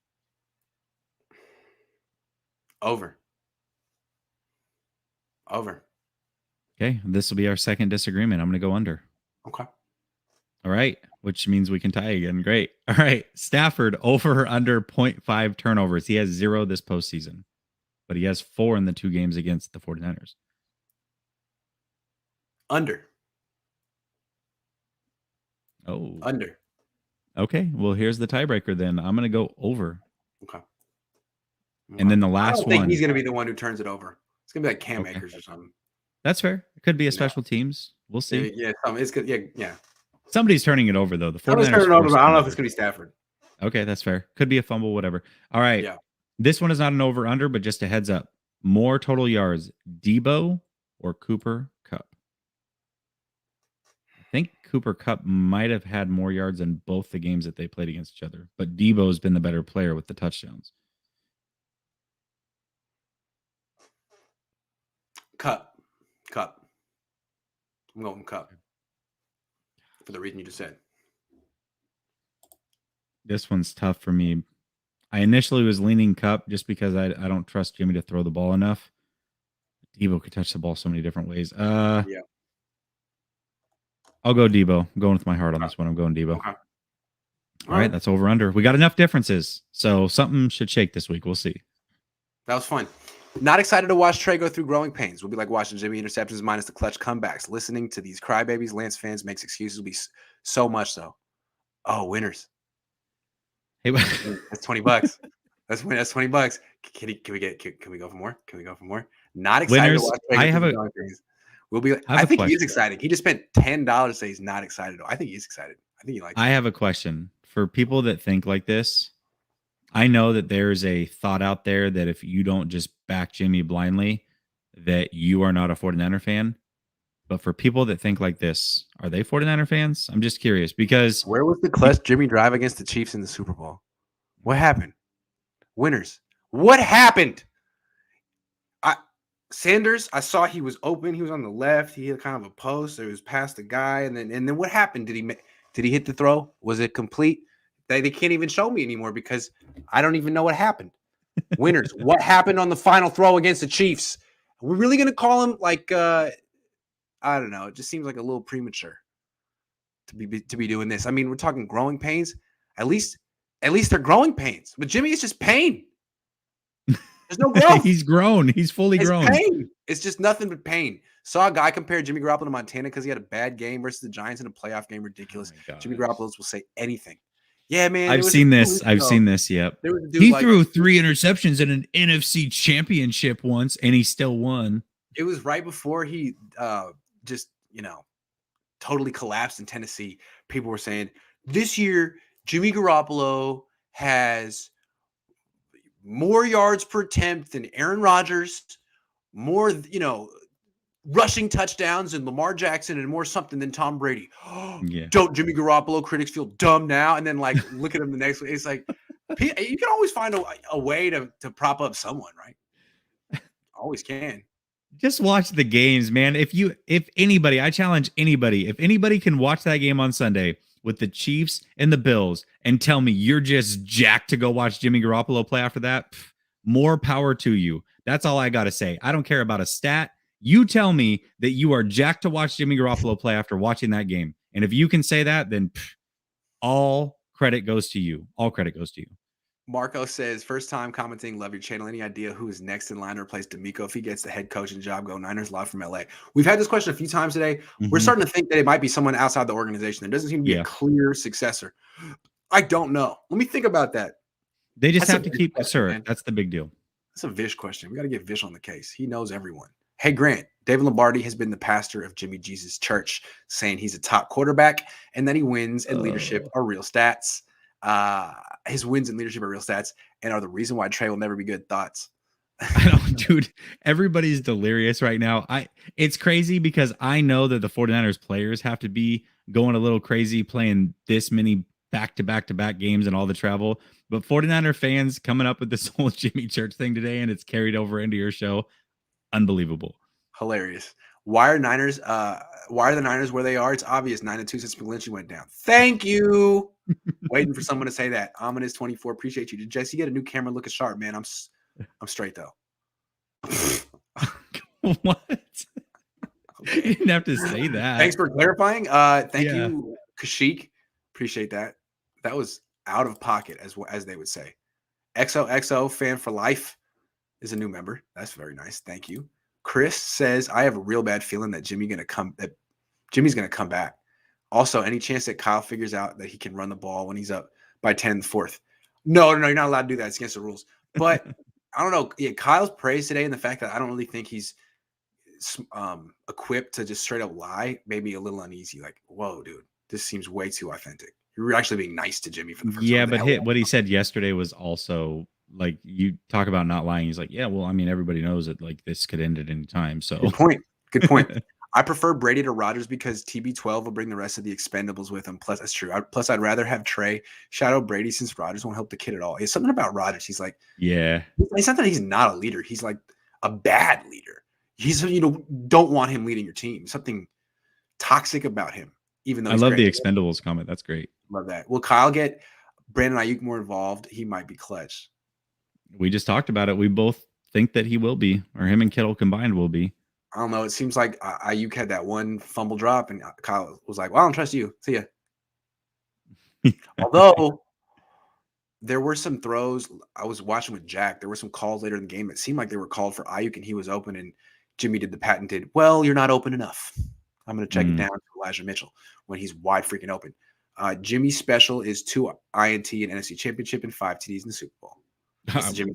Over. Okay. This will be our second disagreement. I'm going to go under. Okay. All right. Which means we can tie again. Great. All right. Stafford over or under 0.5 turnovers. He has 0 this postseason, but he has 4 in the 2 games against the 49ers. Under. Oh. Under. Okay. Well, here's the tiebreaker then. I'm going to go over. Okay. And then the last one. I think he's going to be the one who turns it over. It's going to be like Cam Akers or something. That's fair. It could be a special teams. We'll see. Yeah. It's good. Yeah. Somebody's turning it over, though. The 49ers turning it over, but I don't know if it's going to be Stafford. Okay. That's fair. Could be a fumble, whatever. All right. Yeah. This one is not an over-under, but just a heads up. More total yards, Debo or Cooper Kupp? I think Cooper Kupp might have had more yards in both the games that they played against each other, but Debo's been the better player with the touchdowns. Kupp. I'm going Kupp for the reason you just said. This one's tough for me. I initially was leaning Kupp just because I don't trust Jimmy to throw the ball enough. Debo could touch the ball so many different ways. Yeah. I'll go Debo. I'm going with my heart on this one. I'm going Debo. Okay. All right, that's over under. We got enough differences, so something should shake this week. We'll see. That was fun. Not excited to watch Trey go through growing pains. We'll be like watching Jimmy interceptions minus the clutch comebacks. Listening to these crybabies, Lance fans makes excuses. Will be so much so. Oh, winners. Hey, that's $20. That's $20. Can we go for more? Not excited winners, to watch Trey go through growing pains. We'll be. I think he's excited. He just spent $10 to say he's not excited. I think he's excited. I think he likes I it. have a question for people that think like this. I know that there's a thought out there that if you don't just back Jimmy blindly, that you are not a 49er fan. But for people that think like this, are they 49er fans? I'm just curious because Where was the clutch Jimmy drive against the Chiefs in the Super Bowl? What happened? Winners. What happened? Sanders, I saw he was open. He was on the left. He had kind of a post. It was past the guy, and then what happened? Did he hit the throw? Was it complete? They can't even show me anymore because I don't even know what happened. Winners. What happened on the final throw against the Chiefs? We're really gonna call him like I don't know. It just seems like a little premature to be doing this. I mean, we're talking growing pains. At least they're growing pains. But Jimmy is just pain. There's no growth. He's grown. He's fully It's grown. pain. It's just nothing but pain. Saw a guy compare Jimmy Garoppolo to Montana because he had a bad game versus the Giants in a playoff game. Ridiculous. Jimmy Garoppolo will say anything. Yeah, man. I've seen this. Yep. He threw 3 interceptions in an NFC championship once, and he still won. It was right before he just, totally collapsed in Tennessee. People were saying, this year, Jimmy Garoppolo has more yards per attempt than Aaron Rodgers, more, rushing touchdowns than Lamar Jackson, and more something than Tom Brady. Yeah. Don't Jimmy Garoppolo critics feel dumb now? And then look at him the next week. It's like you can always find a way to prop up someone, right? Always can. Just watch the games, man. If anybody, I challenge anybody, if anybody can watch that game on Sunday with the Chiefs and the Bills and tell me you're just jacked to go watch Jimmy Garoppolo play after that, more power to you. That's all I got to say. I don't care about a stat. You tell me that you are jacked to watch Jimmy Garoppolo play after watching that game. And if you can say that, then all credit goes to you. All credit goes to you. Marco says, first time commenting, love your channel. Any idea who is next in line to replace D'Amico if he gets the head coaching job? Go Niners, live from LA. We've had this question a few times today. Mm-hmm. We're starting to think that it might be someone outside the organization. There doesn't seem to be a clear successor. I don't know. Let me think about that. They just have to keep sir. That's the big deal. That's a Vish question. We got to get Vish on the case. He knows everyone. Hey, Grant, David Lombardi has been the pastor of Jimmy Jesus Church, saying he's a top quarterback and that he wins and leadership are real stats. His wins and leadership are real stats and are the reason why Trey will never be good. Thoughts? I don't, dude. Everybody's delirious right now. It's crazy because I know that the 49ers players have to be going a little crazy playing this many back-to-back games and all the travel. But 49er fans coming up with this whole Jimmy Church thing today, and it's carried over into your show. Unbelievable. Hilarious. Why are the Niners where they are? It's obvious. 9-2 since McGlinchey went down. Thank you. Waiting for someone to say that. Ominous 24. Appreciate you. Did Jesse get a new camera looking sharp, man? I'm straight though. What? Okay. You didn't have to say that. Thanks for clarifying. Thank you, Kashik. Appreciate that. That was out of pocket, as they would say. XOXO fan for life is a new member. That's very nice. Thank you. Chris says, I have a real bad feeling that Jimmy's gonna come back. Also, any chance that Kyle figures out that he can run the ball when he's up by 10 in the fourth? No, you're not allowed to do that. It's against the rules. But I don't know. Yeah, Kyle's praise today and the fact that I don't really think he's equipped to just straight up lie made me a little uneasy. Like, whoa, dude, this seems way too authentic. You're actually being nice to Jimmy for the first time. Yeah, but what he said yesterday was also like, you talk about not lying. He's like, yeah, well, I mean, everybody knows that like this could end at any time. So Good point. I prefer Brady to Rodgers because TB12 will bring the rest of the expendables with him. Plus, that's true. Plus, I'd rather have Trey shadow Brady since Rodgers won't help the kid at all. It's something about Rodgers. He's like, it's not that he's not a leader. He's like a bad leader. He's, don't want him leading your team. Something toxic about him, even though I love the expendables comment. That's great. Love that. Will Kyle get Brandon Ayuk more involved? He might be clutch. We just talked about it. We both think that he will be, or him and Kittle combined will be. I don't know. It seems like Ayuk had that one fumble drop, and Kyle was like, well, I don't trust you. See ya. Although there were some throws. I was watching with Jack. There were some calls later in the game that seemed like they were called for Ayuk, and he was open, and Jimmy did the patented, well, you're not open enough. I'm going to check it down to Elijah Mitchell when he's wide freaking open. Jimmy's special is 2 INT and NFC Championship and 5 TDs in the Super Bowl.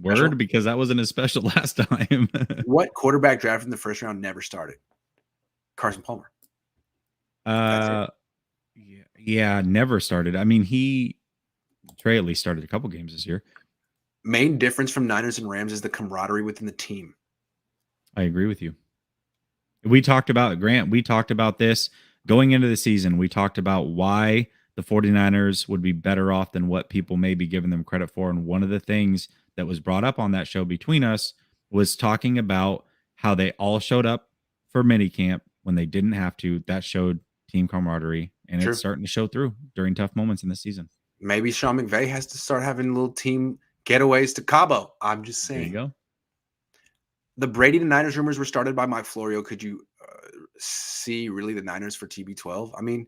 Word, because that wasn't as special last time. What quarterback drafted in the first round never started? Carson Palmer. Yeah, never started. I mean, Trey at least started a couple games this year. Main difference from Niners and Rams is the camaraderie within the team. I agree with you. We talked about Grant. We talked about this going into the season. We talked about why the 49ers would be better off than what people may be giving them credit for. And one of the things that was brought up on that show between us was talking about how they all showed up for minicamp when they didn't have to. That showed team camaraderie, and it's True. starting to show through during tough moments in the season. Maybe Sean McVay has to start having little team getaways to Cabo. I'm just saying. There you go. The Brady to Niners rumors were started by Mike Florio. Could you see really the Niners for TB12? I mean,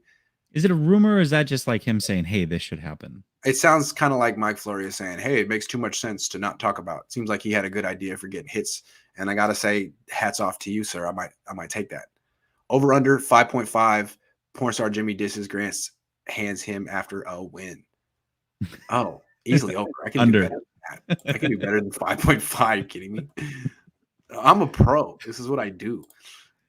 is it a rumor or is that just like him saying, hey, this should happen? It sounds kind of like Mike Florio saying, hey, it makes too much sense to not talk about. It seems like he had a good idea for getting hits. And I got to say, hats off to you, sir. I might take that. Over under 5.5. Porn star Jimmy disses Grant's hands him after a win. Oh, easily over. I can do better than that. I can do better than 5.5. Are you kidding me? I'm a pro. This is what I do.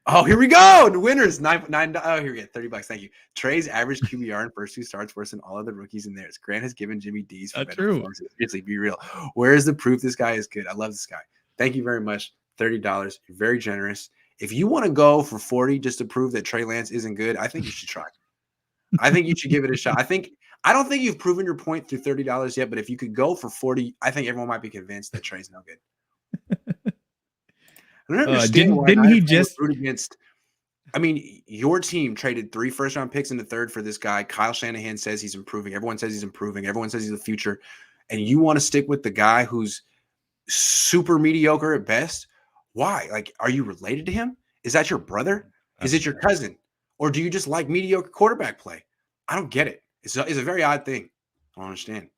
Oh, here we go. The winners. Nine. Oh, here we go. $30. Thank you. Trey's average QBR in first two starts worse than all other rookies in theirs. Grant has given Jimmy D's for better performances. Seriously, be real. Where is the proof this guy is good? I love this guy. Thank you very much. $30. You're very generous. If you want to go for 40 just to prove that Trey Lance isn't good, I think you should try. I think you should give it a shot. I don't think you've proven your point through $30 yet, but if you could go for 40, I think everyone might be convinced that Trey's no good. I don't understand didn't he just root against? I mean, your team traded 3 first-round picks in the third for this guy. Kyle Shanahan says he's improving. Everyone says he's improving. Everyone says he's the future. And you want to stick with the guy who's super mediocre at best? Why? Like, are you related to him? Is that your brother? Is it your cousin? Or do you just like mediocre quarterback play? I don't get it. It's a very odd thing. I don't understand.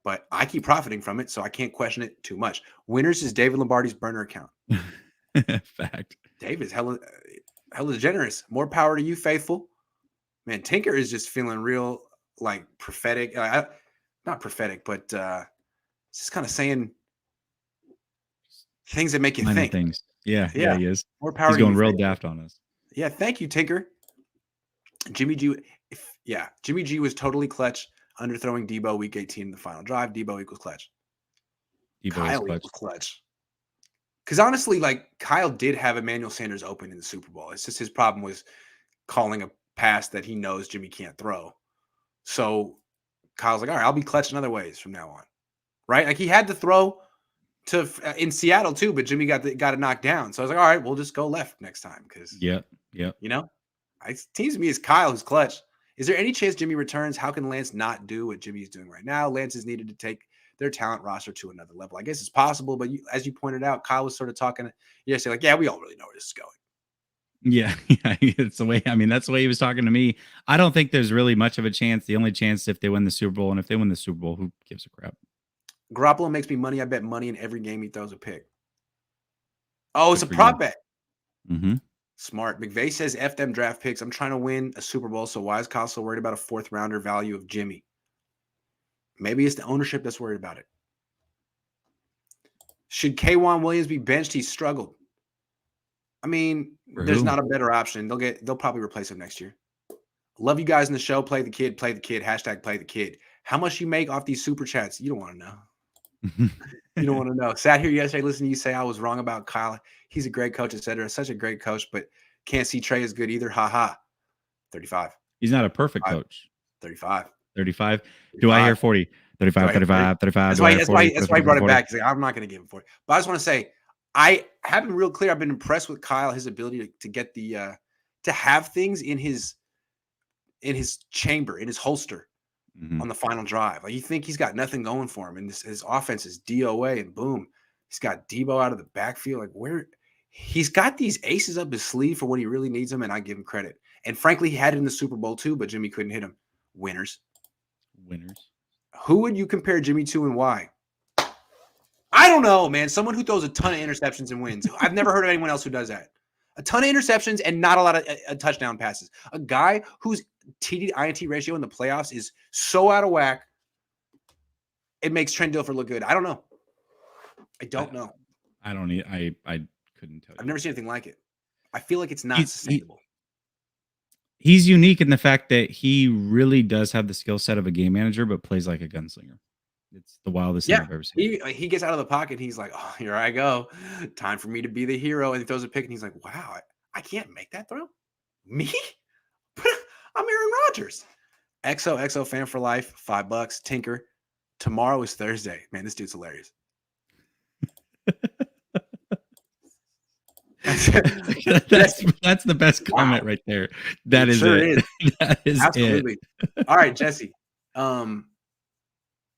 But I keep profiting from it, so I can't question it too much. Winners is David Lombardi's burner account. Fact. David's hella generous. More power to you, faithful. Man, Tinker is just feeling real like prophetic. Not prophetic, but just kind of saying things that make you think. Things. Yeah, he is. More power. He's going real daft on us. Yeah, thank you, Tinker. Jimmy G. Jimmy G was totally clutch. Underthrowing Debo week 18 in the final drive. Debo equals clutch. Kyle equals clutch. Because honestly, like Kyle did have Emmanuel Sanders open in the Super Bowl. It's just his problem was calling a pass that he knows Jimmy can't throw. So Kyle's like, all right, I'll be clutch in other ways from now on. Right? Like he had to throw to in Seattle too, but Jimmy got it knocked down. So I was like, all right, we'll just go left next time. Because you know, it seems to me it's Kyle who's clutch. Is there any chance Jimmy returns? How can Lance not do what Jimmy's doing right now? Lance is needed to take their talent roster to another level. I guess it's possible, but as you pointed out, Kyle was sort of talking yesterday, like, yeah, we all really know where this is going. Yeah, it's the way. I mean, that's the way he was talking to me. I don't think there's really much of a chance. The only chance if they win the Super Bowl, and if they win the Super Bowl, who gives a crap? Garoppolo makes me money. I bet money in every game he throws a pick. Oh, it's a prop bet. Mm-hmm. Smart. McVay says F them draft picks. I'm trying to win a Super Bowl, so why is Kyle so worried about a 4th rounder value of Jimmy? Maybe it's the ownership that's worried about it. Should K'Wan Williams be benched? He's struggled. I mean, there's not a better option. They'll probably replace him next year. Love you guys in the show. Play the kid. Hashtag play the kid. How much you make off these super chats? You don't want to know. You don't want to know. Sat here yesterday listening to you say I was wrong about Kyle. He's a great coach, etc. Such a great coach, but can't see Trey as good either. Ha ha. 35. He's not a perfect coach. 35. 35. Do I hear 40? 35, 35, 35. That's why he brought it back. He's like, I'm not going to give him 40. But I just want to say, I have been real clear. I've been impressed with Kyle, his ability to get the to have things in his chamber, in his holster on the final drive. Like you think he's got nothing going for him, and his offense is DOA, and boom, he's got Debo out of the backfield. Like where he's got these aces up his sleeve for when he really needs them, and I give him credit. And frankly, he had it in the Super Bowl too, but Jimmy couldn't hit him. Winners. Who would you compare Jimmy to and why? I don't know, man. Someone who throws a ton of interceptions and wins. I've never heard of anyone else who does that. A ton of interceptions and not a lot of touchdown passes. A guy whose TD to INT ratio in the playoffs is so out of whack, it makes Trent Dilfer look good. I don't know. I don't know. I don't need. I couldn't tell you. I've never seen anything like it. I feel like it's not sustainable. he's unique in the fact that he really does have the skill set of a game manager, but plays like a gunslinger. It's the wildest thing Yeah, I've ever seen. he gets out of the pocket. And he's like, "Oh, here I go. Time for me to be the hero." And he throws a pick, and he's like, "Wow, I can't make that throw. Me? I'm Aaron Rodgers." XOXO fan for life. $5. Tinker. Tomorrow is Thursday. Man, this dude's hilarious. That's the best comment right there. That is sure it. Is. That is Absolutely. it. All right, Jesse.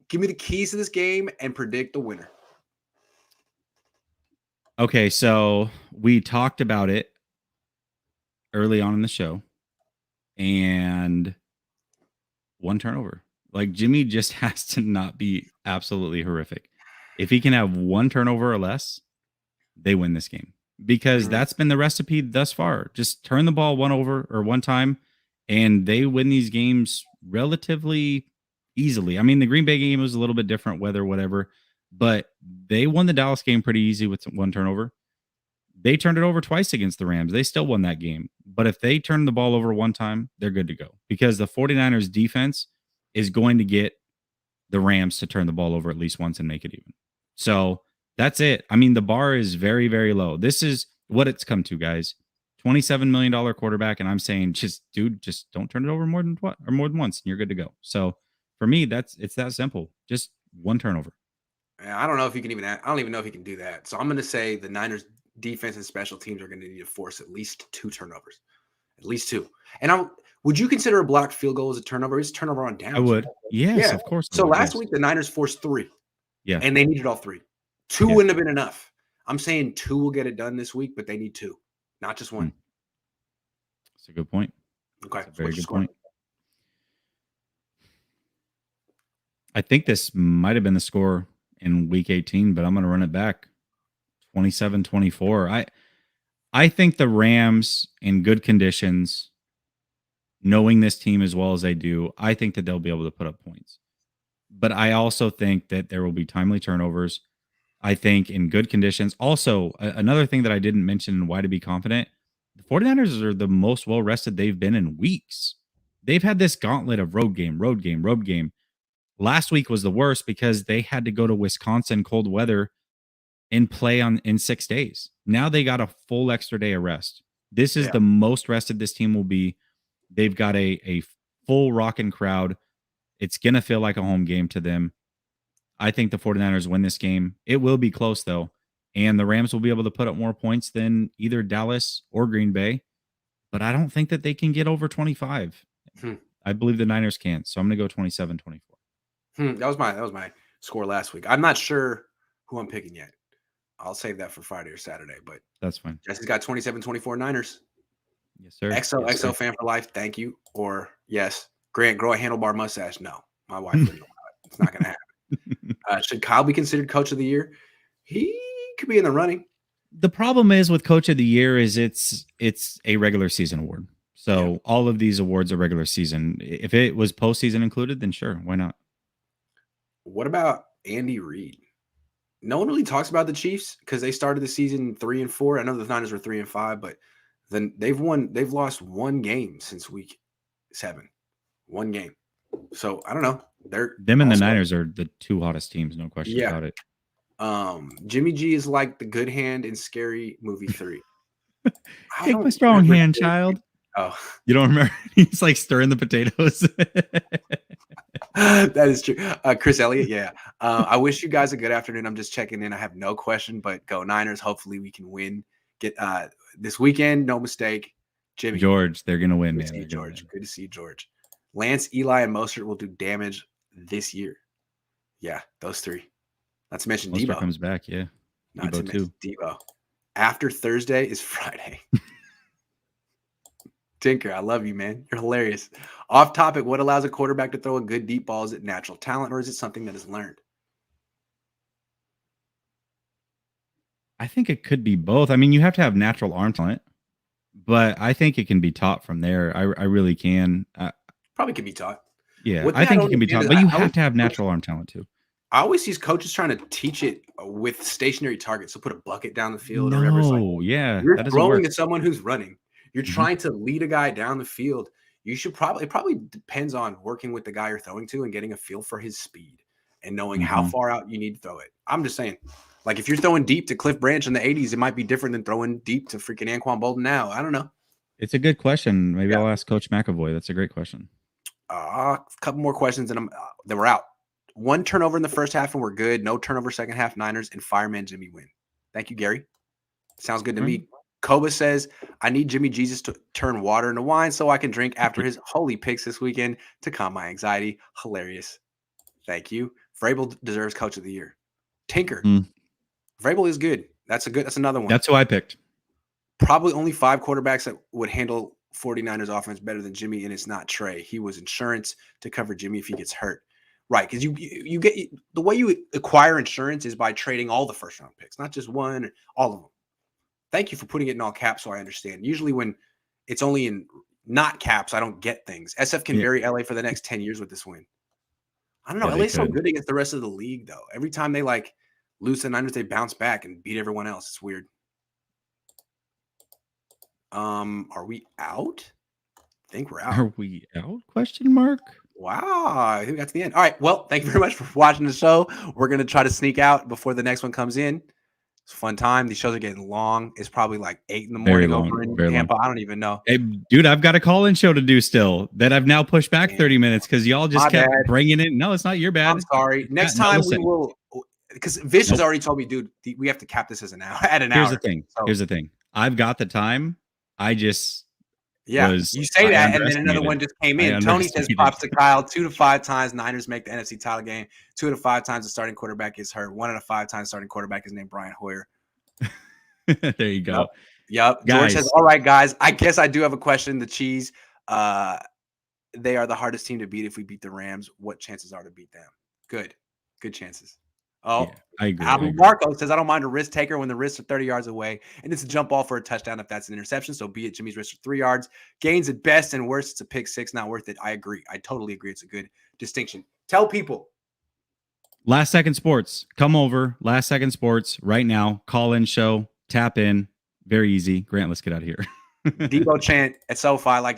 Give me the keys to this game and predict the winner. Okay, so we talked about it early on in the show, and one turnover. Like Jimmy just has to not be absolutely horrific. If he can have one turnover or less, they win this game because that's been the recipe thus far. Just turn the ball one time, and they win these games relatively easily. I mean, the Green Bay game was a little bit different, weather, whatever, but they won the Dallas game pretty easy with one turnover. They turned it over twice against the Rams. They still won that game. But if they turn the ball over one time, they're good to go because the 49ers defense is going to get the Rams to turn the ball over at least once and make it even. So that's it. I mean, the bar is very, very low. This is what it's come to, guys. $27 million quarterback. And I'm saying, just don't turn it over more than once and you're good to go. So for me, it's that simple. Just one turnover. I don't know if he can I don't even know if he can do that. So I'm going to say the Niners defense and special teams are going to need to force at least 2 turnovers, at least 2. And would you consider a blocked field goal as a turnover? It's a turnover on downs. I would. Yes, yeah. Of course. So last week, the Niners forced 3. Yeah. And they needed all 3. 2 wouldn't have been enough. I'm saying 2 will get it done this week, but they need 2, not just 1. That's a good point. Okay. That's a very good point. I think this might have been the score in week 18, but I'm going to run it back. 27-24. I think the Rams in good conditions, knowing this team as well as they do, I think that they'll be able to put up points. But I also think that there will be timely turnovers. I think in good conditions. Also, another thing that I didn't mention and why to be confident, the 49ers are the most well-rested they've been in weeks. They've had this gauntlet of road game. Last week was the worst because they had to go to Wisconsin, cold weather, and play in 6 days. Now they got a full extra day of rest. This is the most rested this team will be. They've got a full rocking crowd. It's going to feel like a home game to them. I think the 49ers win this game. It will be close, though. And the Rams will be able to put up more points than either Dallas or Green Bay. But I don't think that they can get over 25. I believe the Niners can. So I'm going to go 27-24. That was my score last week. I'm not sure who I'm picking yet. I'll save that for Friday or Saturday, but that's fine. Jesse's got 27-24 Niners. Yes, sir. XO fan for life. Thank you. Or yes, Grant, grow a handlebar mustache. No, my wife wouldn't allow it. It's not going to happen. Should Kyle be considered coach of the year? He could be in the running. The problem is with coach of the year is it's a regular season award. So all of these awards are regular season. If it was postseason included, then sure, why not? What about Andy Reid? No one really talks about the Chiefs because they started the season 3-4. I know the Niners were 3-5, but then they've lost 1 game since week 7. 1 game. So I don't know. Them and the Niners are the 2 hottest teams, no question about it. Jimmy G is like the good hand in Scary Movie 3. Take my strong hand, child. Oh, you don't remember? He's like stirring the potatoes. That is true. Chris Elliott, yeah. I wish you guys a good afternoon. I'm just checking in. I have no question, but go Niners. Hopefully we can win. Get this weekend, no mistake. Jimmy. George, they're gonna win, man. Good to see George. Good to see George. Lance, Eli, and Mostert will do damage this year. Yeah, those 3. Not to mention Mostert Debo comes back, yeah. Not to mention Debo. After Thursday is Friday. Tinker, I love you, man. You're hilarious. Off topic, what allows a quarterback to throw a good deep ball? Is it natural talent or is it something that is learned? I think it could be both. I mean, you have to have natural arm talent, but I think it can be taught from there. I really can. Probably can be taught. Yeah, I think it can be taught, but you have to have natural arm talent too. I always see coaches trying to teach it with stationary targets. So put a bucket down the field. No, or whatever. It's like, yeah, you're throwing at someone who's running. You're trying to lead a guy down the field. You should it probably depends on working with the guy you're throwing to and getting a feel for his speed and knowing how far out you need to throw it. I'm just saying, like, if you're throwing deep to Cliff Branch in the 80s, it might be different than throwing deep to freaking Anquan Bolden now. I don't know. It's a good question. Maybe I'll ask Coach McAvoy. That's a great question. A couple more questions, and then we're out. 1 turnover in the first half, and we're good. No turnover second half, Niners, and fireman Jimmy win. Thank you, Gary. Sounds good to me. Koba says, I need Jimmy Jesus to turn water into wine so I can drink after his holy picks this weekend to calm my anxiety. Hilarious. Thank you. Vrabel deserves Coach of the Year. Tinker. Vrabel is good. That's another one. That's who I picked. Probably only 5 quarterbacks that would handle 49ers offense better than Jimmy, and it's not Trey. He was insurance to cover Jimmy if he gets hurt. Right, because you get the way you acquire insurance is by trading all the first round picks, not just one, all of them. Thank you for putting it in all caps so I understand. Usually when it's only in not caps, I don't get things. SF can bury LA for the next 10 years with this win. I don't know. LA's so good against the rest of the league, though. Every time they lose the Niners, they bounce back and beat everyone else. It's weird. Are we out? I think we're out. Are we out? Question mark. Wow, I think that's the end. All right. Well, thank you very much for watching the show. We're going to try to sneak out before the next one comes in. It's a fun time. These shows are getting long. It's probably like 8 in the morning over in Tampa. I don't even know. Hey, dude, I've got a call-in show to do still that I've now pushed back 30 minutes because y'all just kept bringing it. No, it's not your bad. I'm sorry. Next time we will, because Vish has already told me, dude, we have to cap this as an hour. Here's the thing. I've got the time. I just you say that, and then another one just came in. Tony says props to Kyle. 2 to 5 times Niners make the NFC title game. 2 to 5 times the starting quarterback is hurt. 1 out of 5 times starting quarterback is named Brian Hoyer. There you go. Yep. George says, all right, guys. I guess I do have a question. The Cheese, they are the hardest team to beat. If we beat the Rams, what chances are to beat them? Good chances. Oh, yeah, I agree. Marco says, I don't mind a risk taker when the risks are 30 yards away, and it's a jump ball for a touchdown if that's an interception. So be it Jimmy's risk for 3 yards. Gains at best and worst, it's a pick 6, not worth it. I agree. I totally agree. It's a good distinction. Tell people. Last Second Sports. Come over. Last Second Sports right now. Call in show. Tap in. Very easy. Grant, let's get out of here. Debo chant at SoFi like